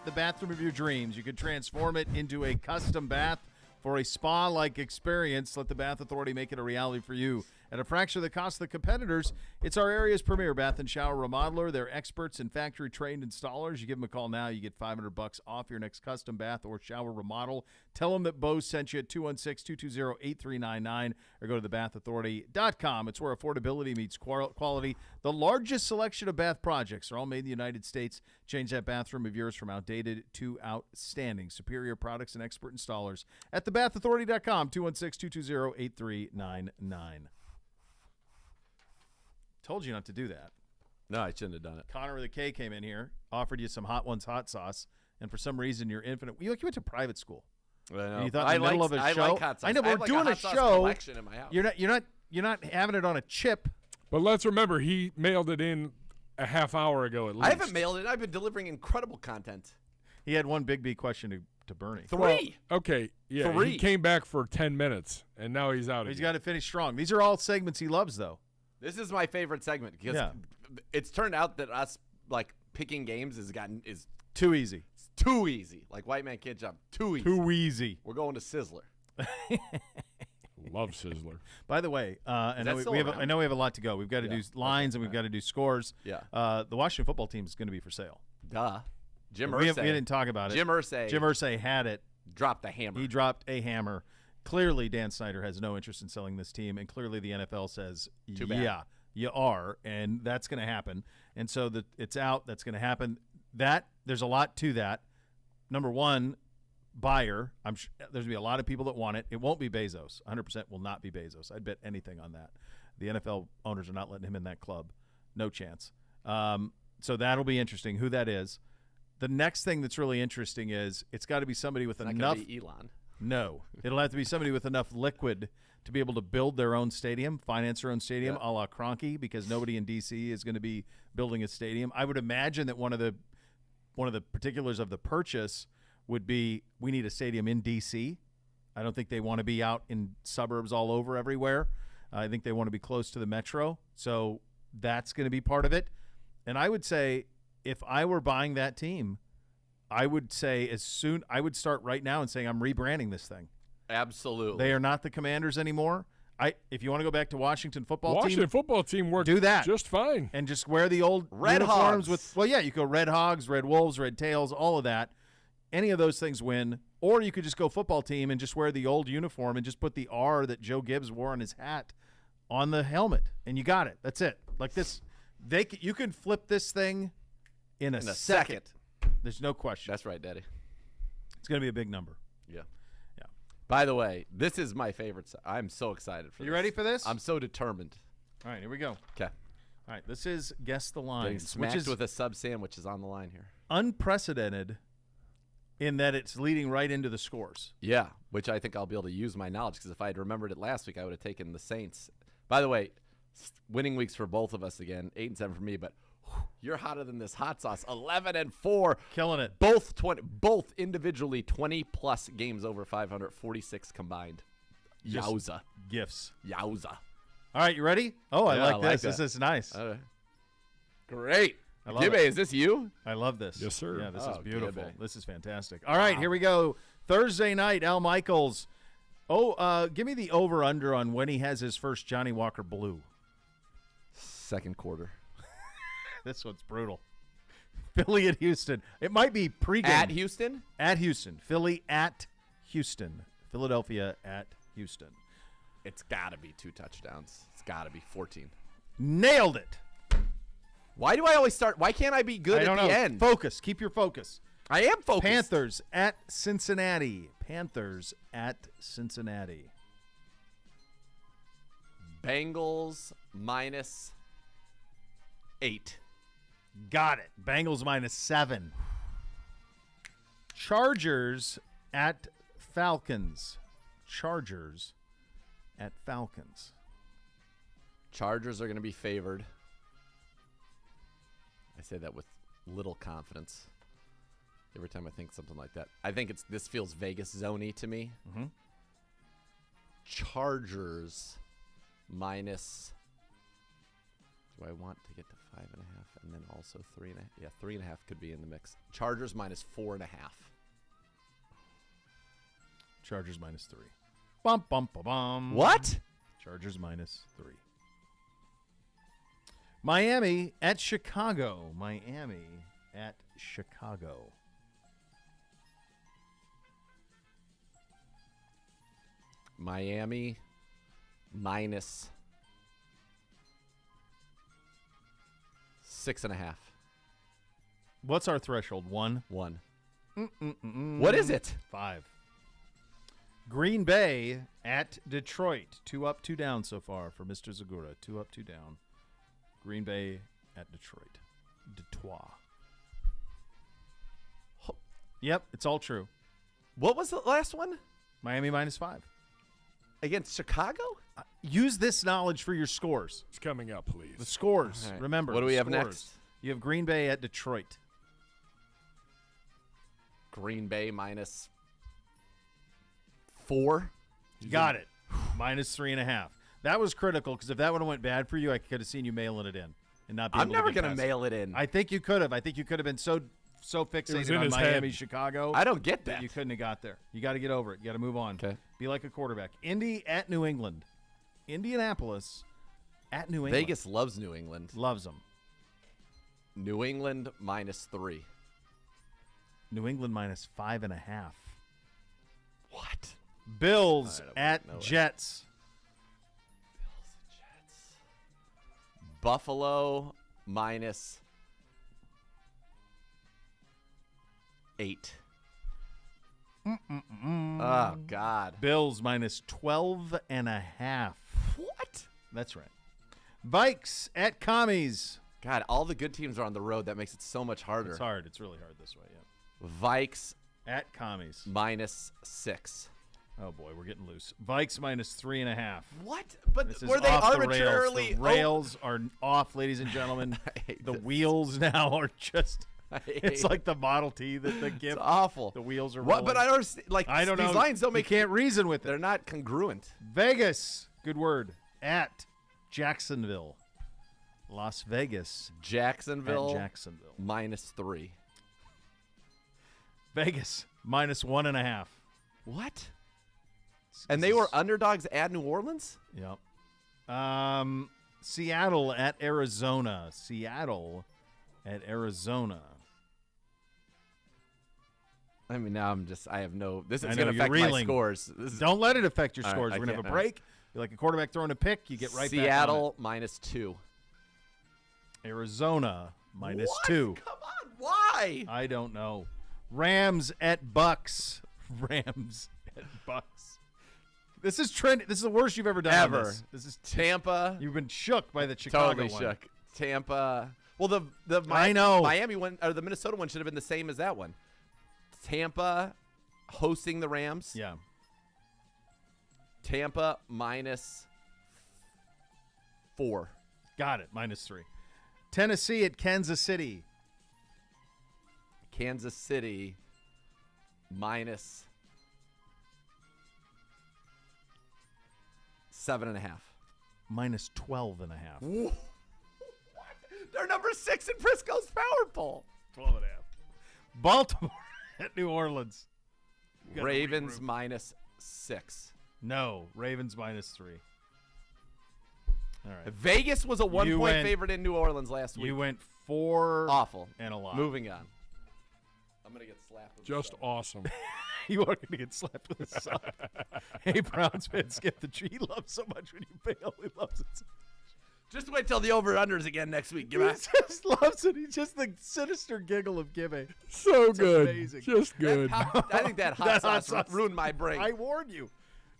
the bathroom of your dreams. You could transform it into a custom bath for a spa-like experience. Let the Bath Authority make it a reality for you. At a fraction of the cost of the competitors, it's our area's premier bath and shower remodeler. They're experts and factory-trained installers. You give them a call now, you get $500 off your next custom bath or shower remodel. Tell them that Bose sent you at 216-220-8399 or go to thebathauthority.com. It's where affordability meets quality. The largest selection of bath projects are all made in the United States. Change that bathroom of yours from outdated to outstanding. Superior products and expert installers at thebathauthority.com, 216-220-8399. Told you not to do that. No, I shouldn't have done it. Connor with a K came in here, offered you some Hot Ones hot sauce, and for some reason you're infinite. You went to private school. I know. And you thought in the middle of a show. I like hot sauce. I know, but I we're have doing a a hot sauce show. collection in my house. You're not having it on a chip. But let's remember, he mailed it in a half hour ago at least. I haven't mailed it. I've been delivering incredible content. He had one Big B question to Bernie. Three. Okay, yeah. Three. He came back for 10 minutes, and now he's out. He's got to finish strong. These are all segments he loves, though. This is my favorite segment because it's turned out that us picking games is too easy. It's too easy. Like White Man Can't Jump. Too easy. Too easy. We're going to Sizzler. Love Sizzler. By the way, I know we have a lot to go. We've got to do lines and we've got to do scores. Yeah. The Washington football team is going to be for sale. Duh. Jim we Irsay. We didn't talk about it. Jim Irsay had it. Dropped the hammer. He dropped a hammer. Clearly, Dan Snyder has no interest in selling this team, and clearly the NFL says, Too bad. Yeah, you are, and that's going to happen. And so it's out. That's going to happen. There's a lot to that. Number one, buyer. I'm sure there's going to be a lot of people that want it. It won't be Bezos. 100% will not be Bezos. I'd bet anything on that. The NFL owners are not letting him in that club. No chance. So that'll be interesting who that is. The next thing that's really interesting is it's got to be somebody with enough. Not gonna be Elon. No, it'll have to be somebody with enough liquid to be able to build their own stadium, finance their own stadium, a la Kroenke, because nobody in D.C. is going to be building a stadium. I would imagine that one of the particulars of the purchase would be we need a stadium in D.C. I don't think they want to be out in suburbs all over everywhere. I think they want to be close to the metro, so that's going to be part of it. And I would say if I were buying that team, I would say I would start right now and saying I'm rebranding this thing. Absolutely. They are not the Commanders anymore. If you want to go back to Washington football team worked do that just fine. And just wear the old Red uniforms Hogs. you go Red Hogs, Red Wolves, Red Tails, all of that. Any of those things win. Or you could just go football team and just wear the old uniform and just put the R that Joe Gibbs wore on his hat on the helmet, and you got it. That's it. Like this, you can flip this thing in a second. There's no question. That's right, Daddy. It's going to be a big number. Yeah. Yeah. By the way, this is my favorite. I'm so excited for this. You ready for this? I'm so determined. All right, here we go. Okay. All right, this is Guess the Getting Lines. smacked with a sub sandwich is on the line here. Unprecedented in that it's leading right into the scores. Yeah, which I think I'll be able to use my knowledge because if I had remembered it last week, I would have taken the Saints. By the way, winning weeks for both of us again, 8-7 for me, but you're hotter than this hot sauce. 11-4, killing it. Both individually 20+ games over 500, 46 combined. Yowza. Gifts. Yowza. All right, you ready? Oh, I like this. This is nice. Great. I love Gibbe, it. is this you? I love this. Yes, sir. Yeah, this is beautiful. Gibbe. This is fantastic. All right, here we go. Thursday night, Al Michaels. Give me the over-under on when he has his first Johnny Walker Blue. Second quarter. This one's brutal. Philly at Houston. It might be pregame. At Houston? At Houston. Philly at Houston. Philadelphia at Houston. It's got to be 2 touchdowns. It's got to be 14. Nailed it. Why do I always start? Why can't I be good at the end? Focus. Keep your focus. I am focused. Panthers at Cincinnati. Panthers at Cincinnati. Bengals -8. Got it. Bengals -7. Chargers at Falcons. Chargers at Falcons. Chargers are going to be favored. I say that with little confidence. Every time I think something like that. I think this feels Vegas zone-y to me. Mm-hmm. Chargers minus. Do I want to get to 5? 5.5, and then also 3.5. Yeah, 3.5 could be in the mix. Chargers minus 4.5. Chargers minus 3. Bum, bum, bum, bum. What? Chargers minus 3. Miami at Chicago. Miami at Chicago. Miami minus 6.5. What's our threshold? 1? 1. Mm-mm-mm-mm. What is it? 5. Green Bay at Detroit. 2 up, 2 down so far for Mr. Zagura. 2 up, 2 down. Green Bay at Detroit. Detroit. Yep, it's all true. What was the last one? Miami minus 5. Against Chicago? Use this knowledge for your scores. It's coming up, please. The scores. All right. Remember. What do we have scores. next? You have Green Bay at Detroit. Green Bay minus 4. Got it. Minus 3.5. That was critical because if that would have went bad for you, I could have seen you mailing it in and not. Be I'm never going to mail it in. I think you could have. I think you could have been so fixated on Miami, Chicago. I don't get that. You couldn't have got there. You got to get over it. You got to move on. Okay. Be like a quarterback. Indy at New England. Indianapolis at New England. Vegas loves New England. Loves them. New England minus 3. New England minus 5.5. What? Bills I don't at know it. Jets. Buffalo minus 8. Oh, God. Bills minus 12.5. What? That's right. Vikes at Commies. God, all the good teams are on the road. That makes it so much harder. It's hard. It's really hard this way, yeah. Vikes at Commies. minus 6. Oh, boy, we're getting loose. Vikes minus 3.5. What? But This is were they off the arbitrarily? rails. The rails are off, ladies and gentlemen. The wheels now are just. It's like the Model T that the gift. It's awful. The wheels are What? rolling. But I don't like. I don't these know. lines don't make. You can't reason with it. They're not congruent. Vegas. Good word. At Jacksonville. Las Vegas. Jacksonville. At Jacksonville. minus 3. Vegas minus 1.5. What? And they were underdogs at New Orleans? Yep. Seattle at Arizona. Seattle at Arizona. I mean, now I have no. This I is know, going to you're affect my reeling. scores. Don't let it affect your All right, scores. I We're going to have a can't. break. You're like a quarterback throwing a pick. You get right back on Seattle minus 2. it. Arizona minus What? 2. Come on, why? I don't know. Rams at Bucks. Rams at Bucks. This is trend. This is the worst you've ever done. on Ever. This is Tampa. You've been shook by the Chicago Totally one. shook. Tampa. Well, the I know. Miami one or the Minnesota one should have been the same as that one. Tampa hosting the Rams. Yeah. Tampa minus 4. Got it. Minus 3. Tennessee at Kansas City. Kansas City minus 7.5. Minus 12.5. What? They're number 6 in Frisco's power poll. 12.5. Baltimore at New Orleans. You gotta Ravens regroup. minus 6. No. Ravens minus 3. All right. Vegas was a 1-point went- favorite in New Orleans last week. You went 4 awful and a lot. Moving on. I'm gonna get slapped. With Just this awesome. You are going to get slapped with a sock. Hey, Browns fan, skip the tree. He loves so much when you fail. He loves it so much. Just wait till the over-unders again next week. He just loves it. He's just the sinister giggle of Gibby. So It's good. amazing. Just good. I think that hot sauce ruined my brain. I warned you.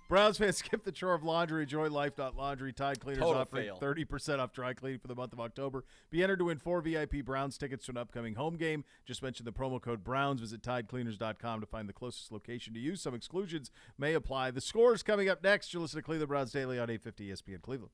Browns fans, skip the chore of laundry. Enjoy life.laundry. Tide Cleaners Total offering fail. 30% off dry cleaning for the month of October. Be entered to win 4 VIP Browns tickets to an upcoming home game. Just mention the promo code Browns. Visit TideCleaners.com to find the closest location to you. Some exclusions may apply. The score is coming up next. You'll listen to Cleveland Browns Daily on 850 ESPN Cleveland.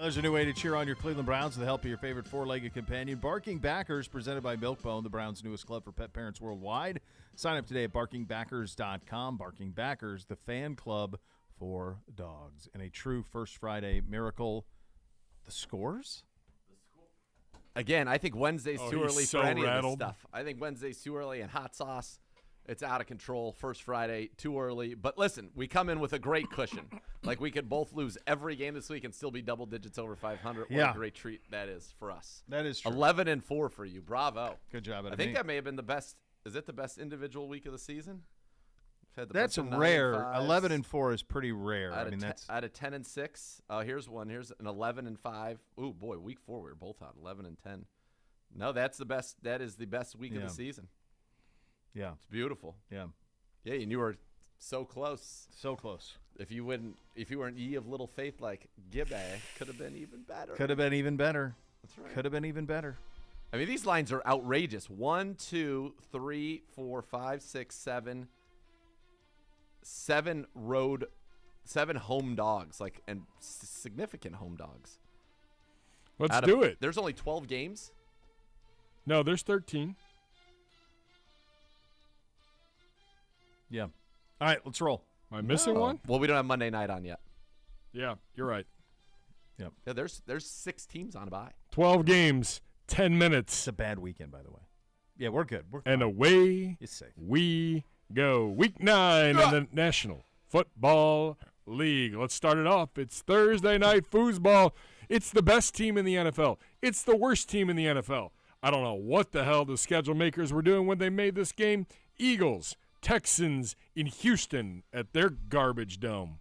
There's a new way to cheer on your Cleveland Browns with the help of your favorite four-legged companion. Barking Backers, presented by Milk-Bone, the Browns' newest club for pet parents worldwide. Sign up today at barkingbackers.com. Barking Backers, the fan club for dogs. And a true First Friday miracle. The scores? Again, I think Wednesday's too early so for any rattled. of this stuff. I think Wednesday's too early, and hot sauce, it's out of control. First Friday, too early. But listen, we come in with a great cushion. Like, we could both lose every game this week and still be double digits over 500. What a great treat that is for us. That is true. 11-4 for you. Bravo. Good job out of I think me. that may have been the best. Is it the best individual week of the season? We've had the That's bunch of rare. 9-5s. 11-4 is pretty rare. Out I mean, of that's out of 10-6. Here's one. Here's an 11-5. Ooh, boy, week 4 we were both on 11-10. No, that's the best. That is the best week of the season. Yeah, it's beautiful. Yeah, yeah, and you were so close. So close. If you were an E of little faith like Gibbe, could have been even better. Could have been even better. That's right. Could have been even better. I mean, these lines are outrageous. 1, 2, 3, 4, 5, 6, 7. 7 home dogs, and significant home dogs. Let's do it. There's only 12 games. No, there's 13. Yeah. All right, let's roll. Am I missing one? Well, we don't have Monday night on yet. Yeah, you're right. Yep. Yeah, there's 6 teams on a bye. 12 games, 10 minutes. It's a bad weekend, by the way. Yeah, we're good. We're and fine. away You're safe. we go. Week 9 in the National Football League. Let's start it off. It's Thursday night foosball. It's the best team in the NFL. It's the worst team in the NFL. I don't know what the hell the schedule makers were doing when they made this game. Eagles, Texans in Houston at their garbage dome.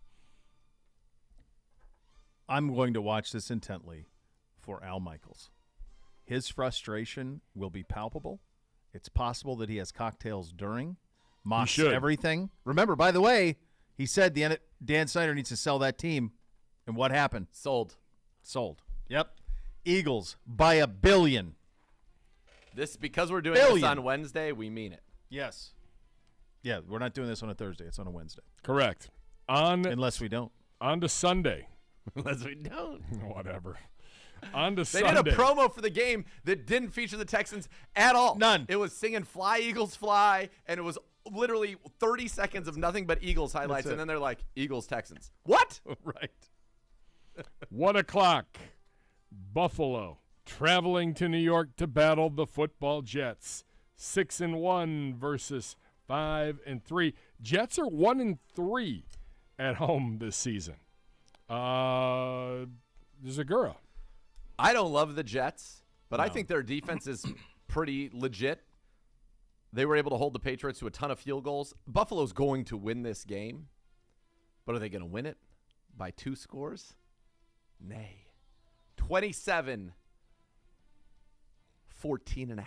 I'm going to watch this intently for Al Michaels. His frustration will be palpable. It's possible that he has cocktails during, mocks everything. Remember, by the way, he said Dan Snyder needs to sell that team. And what happened? Sold. Yep. Eagles by $1 billion. Because we're doing this on Wednesday, we mean it. Yes. Yeah, we're not doing this on a Thursday. It's on a Wednesday. Correct. Unless we don't. On to Sunday. Unless we don't. Whatever. On to They Sunday. did a promo for the game that didn't feature the Texans at all. None. It was singing Fly, Eagles, Fly, and it was literally 30 seconds of nothing but Eagles highlights, and then they're like, Eagles, Texans. What? Right. 1 o'clock. Buffalo traveling to New York to battle the football Jets. 6-1 versus 5-3. Jets are 1-3 at home this season. Zagura. I don't love the Jets, but I think their defense is pretty legit. They were able to hold the Patriots to a ton of field goals. Buffalo's going to win this game, but are they going to win it by 2 scores? Nay. 27, 14.5.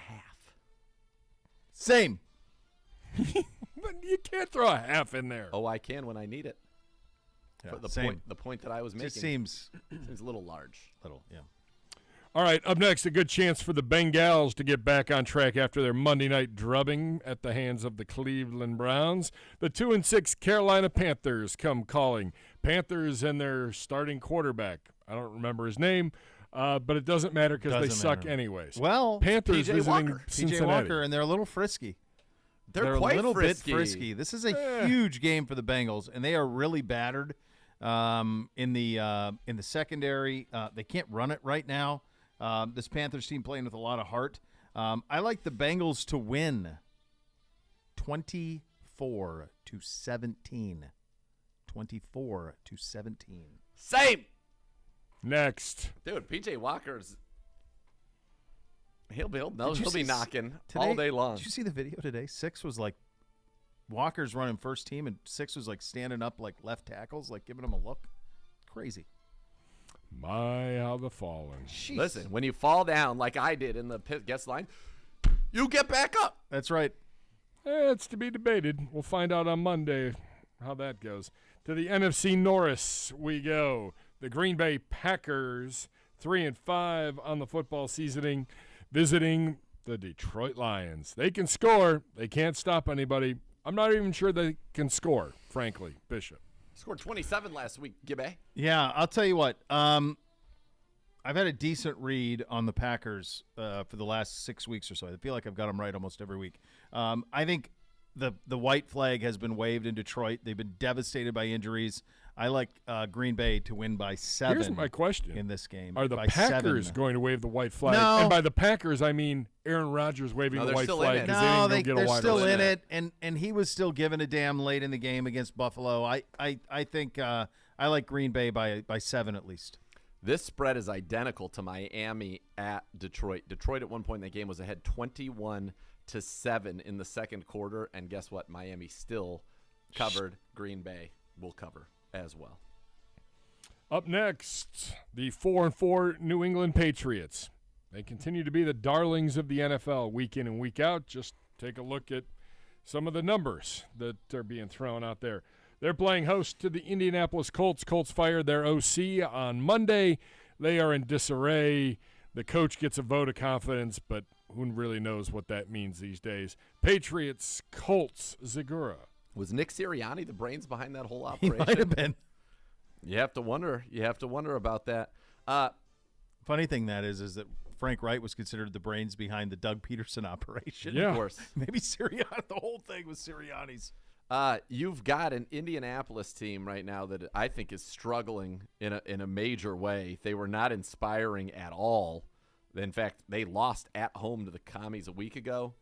Same. But you can't throw a half in there. Oh, I can when I need it. Yeah, For the same. point that I was making. Just seems a little large. Yeah. All right, up next, a good chance for the Bengals to get back on track after their Monday night drubbing at the hands of the Cleveland Browns. The 2-6 Carolina Panthers come calling. Panthers and their starting quarterback. I don't remember his name, but it doesn't matter because they suck anyways. Well, Panthers P.J. visiting Walker. Cincinnati. P.J. Walker, and they're a little frisky. They're a quite little frisky. bit frisky. This is a huge game for the Bengals, and they are really battered in the secondary. They can't run it right now. This Panthers team playing with a lot of heart. I like the Bengals to win 24-17. 24-17. Same. Next. Dude, P.J. Walker's he'll be knocking today, all day long. Did you see the video today? 6 was like Walker's running first team, and 6 was like standing up like left tackles, like giving him a look. Crazy. My, how the fallen. Jeez. Listen, when you fall down like I did in the guest line, you get back up. That's right. It's to be debated. We'll find out on Monday how that goes. To the NFC Norris we go. The Green Bay Packers, 3-5 on the football season, visiting the Detroit Lions. They can score. They can't stop anybody. I'm not even sure they can score, frankly, Bishop. Scored 27 last week, Gibbe. Yeah, I'll tell you what. I've had a decent read on the Packers for the last 6 weeks or so. I feel like I've got them right almost every week. I think the white flag has been waved in Detroit. They've been devastated by injuries. I like Green Bay to win by 7. Here's my question in this game. Are the by Packers 7. going to wave the white flag? No. And by the Packers, I mean Aaron Rodgers waving the white flag because No, they didn't go get a they're wide still in receiver. it, and he was still given a damn late in the game against Buffalo. I think I like Green Bay by 7 at least. This spread is identical to Miami at Detroit. Detroit at one point in that game was ahead 21-7 in the second quarter, and guess what? Miami still covered. Green Bay will cover as well. Up next, the 4-4 New England Patriots. They continue to be the darlings of the NFL week in and week out. Just take a look at some of the numbers that are being thrown out there. They're playing host to the Indianapolis Colts. Colts fired their OC on Monday. They are in disarray. The coach gets a vote of confidence, but who really knows what that means these days? Patriots, Colts, Zagura. Was Nick Sirianni the brains behind that whole He operation? might have been. You have to wonder. You have to wonder about that. Funny thing that is that Frank Wright was considered the brains behind the Doug Peterson operation. Yeah. Of course. Maybe Sirianni. The whole thing was Sirianni's. You've got an Indianapolis team right now that I think is struggling in a major way. They were not inspiring at all. In fact, they lost at home to the Commies a week ago.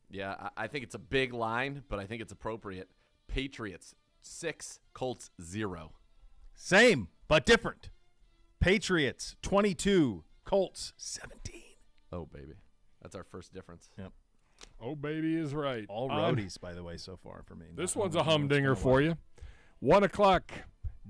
Yeah, I think it's a big line, but I think it's appropriate. Patriots 6, Colts 0. Same, but different. Patriots 22, Colts 17. Oh, baby. That's our first difference. Yep. Oh, baby is right. All roadies, by the way, so far for me. This one's a humdinger for you. 1 o'clock,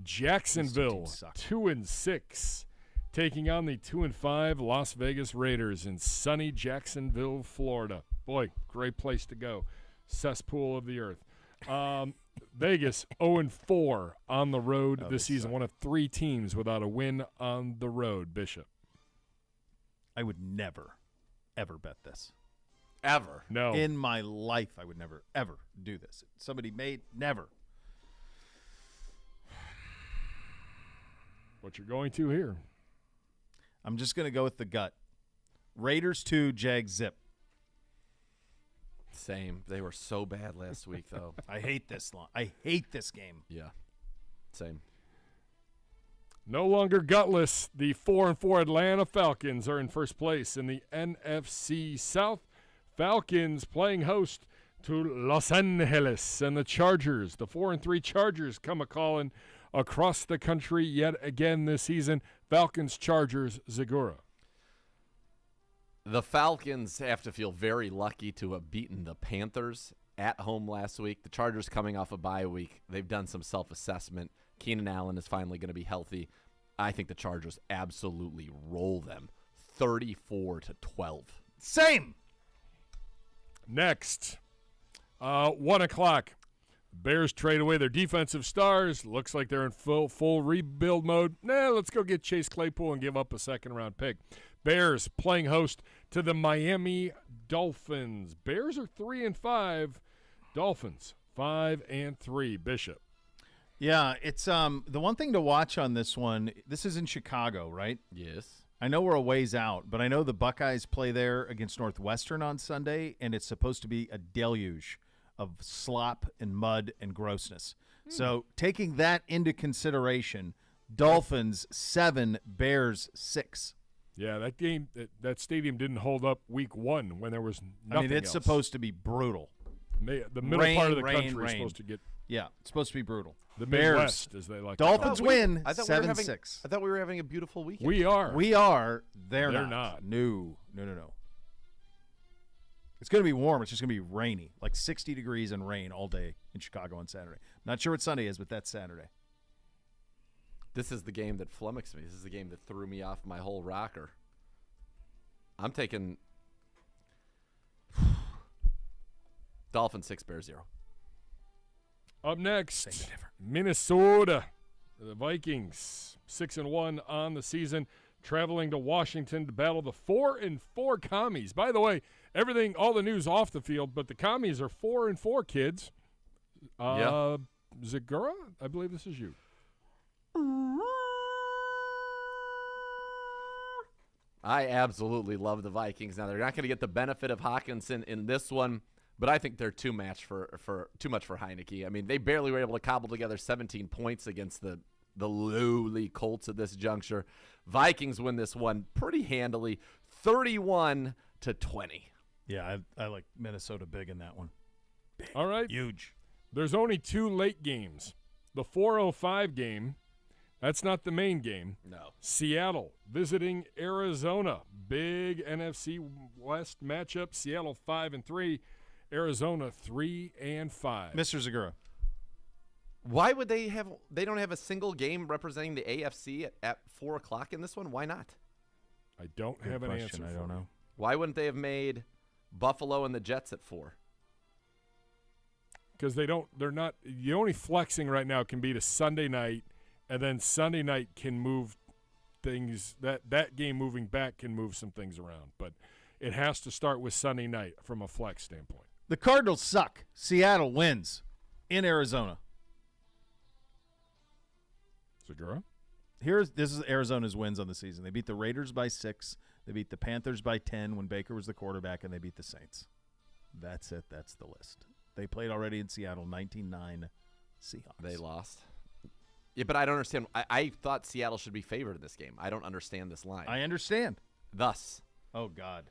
Jacksonville, 2-6, taking on the 2-5 Las Vegas Raiders in sunny Jacksonville, Florida. Boy, great place to go. Cesspool of the earth. Vegas 0-4 on the road this season. One of 3 teams without a win on the road. Bishop. I would never, ever bet this. Ever? No. In my life, I would never, ever do this. Somebody made never. What you're going to here? I'm just going to go with the gut. Raiders 2, Jags zip. Same. They were so bad last week, though. I hate this line. I hate this game. Yeah. Same. No longer gutless. The 4-4 Atlanta Falcons are in first place in the NFC South. Falcons playing host to Los Angeles and the Chargers. The 4-3 Chargers come a-calling across the country yet again this season. Falcons, Chargers, Zagura. The Falcons have to feel very lucky to have beaten the Panthers at home last week. The Chargers coming off a bye week. They've done some self-assessment. Keenan Allen is finally going to be healthy. I think the Chargers absolutely roll them 34-12. Same. Next, 1 o'clock. Bears trade away their defensive stars. Looks like they're in full rebuild mode. Let's go get Chase Claypool and give up a second-round pick. Bears playing host to the Miami Dolphins. Bears are 3-5. Dolphins 5-3. Bishop. Yeah, it's the one thing to watch on this one. This is in Chicago, right? Yes. I know we're a ways out, but I know the Buckeyes play there against Northwestern on Sunday, and it's supposed to be a deluge of slop and mud and grossness. So taking that into consideration, Dolphins 7, Bears 6. Yeah, that game, that stadium didn't hold up week 1 when there was nothing I mean, it's else. supposed to be brutal. The middle part of the country is supposed to get. Yeah, it's supposed to be brutal. The Bears, Midwest, as they like Dolphins to call it. win 7-6. I thought we were having a beautiful weekend. We are. We are. They're not. not. No. It's going to be warm. It's just going to be rainy, like 60 degrees and rain all day in Chicago on Saturday. Not sure what Sunday is, but that's Saturday. This is the game that flummoxed me. This is the game that threw me off my whole rocker. I'm taking Dolphins 6, Bears 0. Up next, Minnesota. The Vikings 6-1 on the season, traveling to Washington to battle the 4-4 Commies. By the way, everything, all the news off the field, but the Commies are 4-4 kids. Yeah. I absolutely love the Vikings. Now, they're not going to get the benefit of Hawkinson in this one, but I think they're too much for Heineke. I mean, they barely were able to cobble together 17 points against the lowly Colts at this juncture. Vikings win this one pretty handily, 31-20. Yeah, I like Minnesota big in that one. Big. All right. Huge. There's only 2 late games. The 4:05 game, that's not the main game. No. Seattle visiting Arizona. Big NFC West matchup. Seattle 5-3, Arizona 3-5. Mr. Zagura. Why would they don't have a single game representing the AFC at 4 o'clock in this one? Why not? I don't have an answer. I don't know. Why wouldn't they have made Buffalo and the Jets at 4? Because they're not, the only flexing right now can be to Sunday night, and then Sunday night can move things, that game moving back can move some things around. But it has to start with Sunday night from a flex standpoint. The Cardinals suck. Seattle wins in Arizona. Segura? This is Arizona's wins on the season. They beat the Raiders by 6. They beat the Panthers by 10 when Baker was the quarterback, and they beat the Saints. That's it. That's the list. They played already in Seattle, 19-9 Seahawks. They lost. Yeah, but I don't understand. I thought Seattle should be favored in this game. I don't understand this line. I understand. Thus. Oh, God.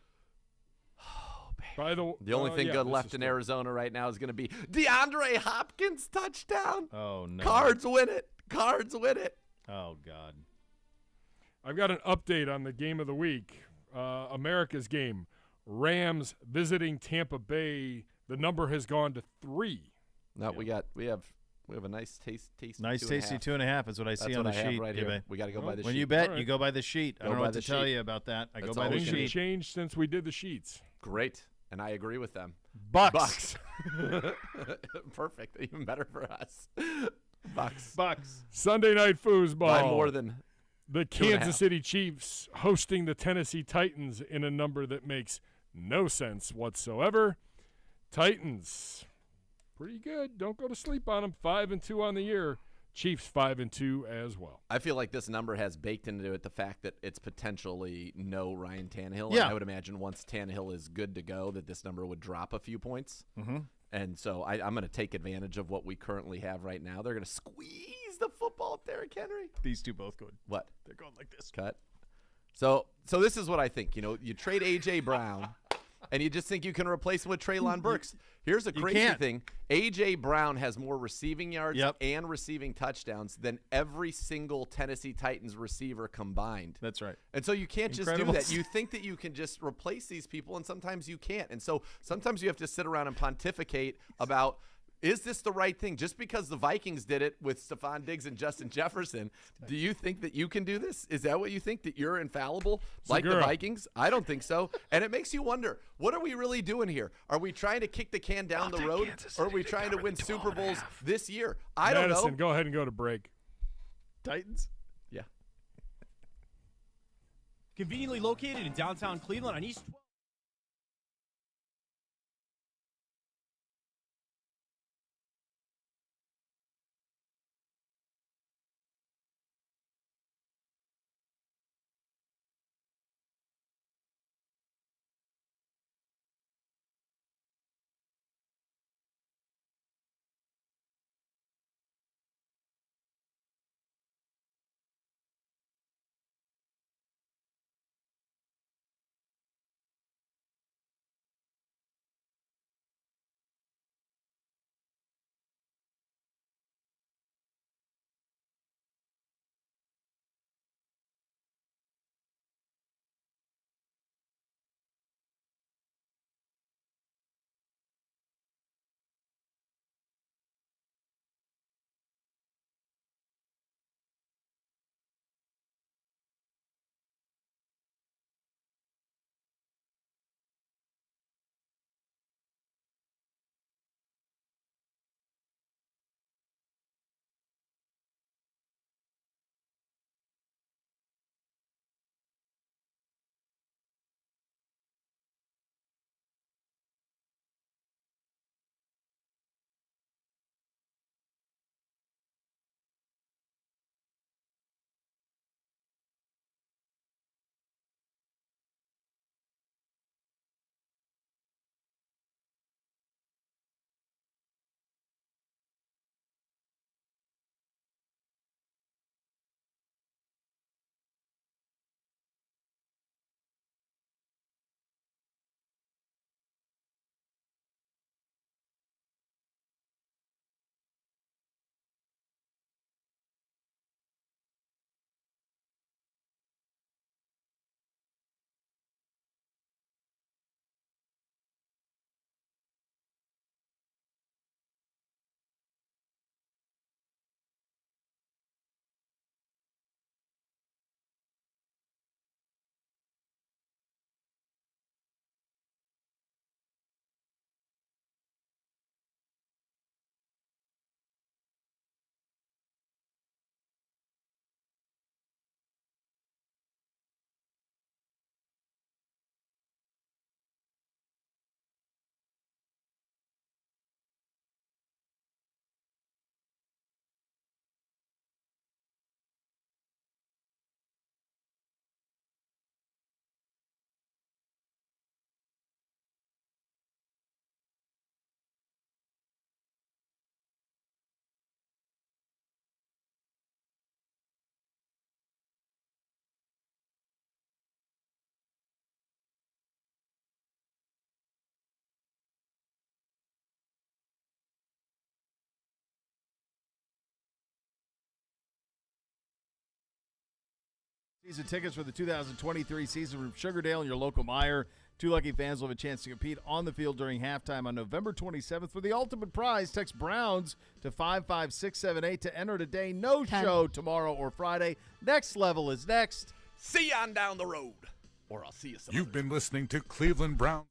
Oh, baby. By the only thing good left in Arizona right now is going to be DeAndre Hopkins touchdown. Oh, no. Cards win it. Cards win it. Oh, God. I've got an update on the game of the week. America's game. Rams visiting Tampa Bay. The number has gone to 3. No, we have a nice tasty nice 2.5. tasty 2.5 is what I see on the sheet. Right here. We got to go by the sheet. When you bet, you go by the sheet. I don't know what to tell sheet. you about that. I That's go by the Things sheet. have changed since we did the sheets. Great, and I agree with them. Bucks. Perfect. Even better for us. Bucks. Sunday night foosball. By more than the Kansas City Chiefs hosting the Tennessee Titans in a number that makes no sense whatsoever. Titans, pretty good. Don't go to sleep on them. 5-2 on the year. Chiefs 5-2 as well. I feel like this number has baked into it the fact that it's potentially no Ryan Tannehill. Yeah. And I would imagine once Tannehill is good to go that this number would drop a few points. Mm-hmm. And so I'm going to take advantage of what we currently have right now. They're going to squeeze the football up there, Henry. These two both good. What? They're going like this. Cut. So this is what I think. You trade A.J. Brown, and you just think you can replace him with Treylon Burks. Here's a crazy thing. A.J. Brown has more receiving yards and receiving touchdowns than every single Tennessee Titans receiver combined. That's right. And so you can't just do that. You think that you can just replace these people, and sometimes you can't. And so sometimes you have to sit around and pontificate about, is this the right thing? Just because the Vikings did it with Stephon Diggs and Justin Jefferson, do you think that you can do this? Is that what you think, that you're infallible like the Vikings? I don't think so. And it makes you wonder, what are we really doing here? Are we trying to kick the can down the road, or are we trying to win Super Bowls this year? I don't know. Madison, go ahead and go to break. Titans? Yeah. Conveniently located in downtown Cleveland on East 12th. Season tickets for the 2023 season from Sugardale and your local Meijer. 2 lucky fans will have a chance to compete on the field during halftime on November 27th for the ultimate prize. Text Browns to 55678 to enter today. No show tomorrow or Friday. Next Level is next. See you on down the road, or I'll see you some You've been listening to Cleveland Brown.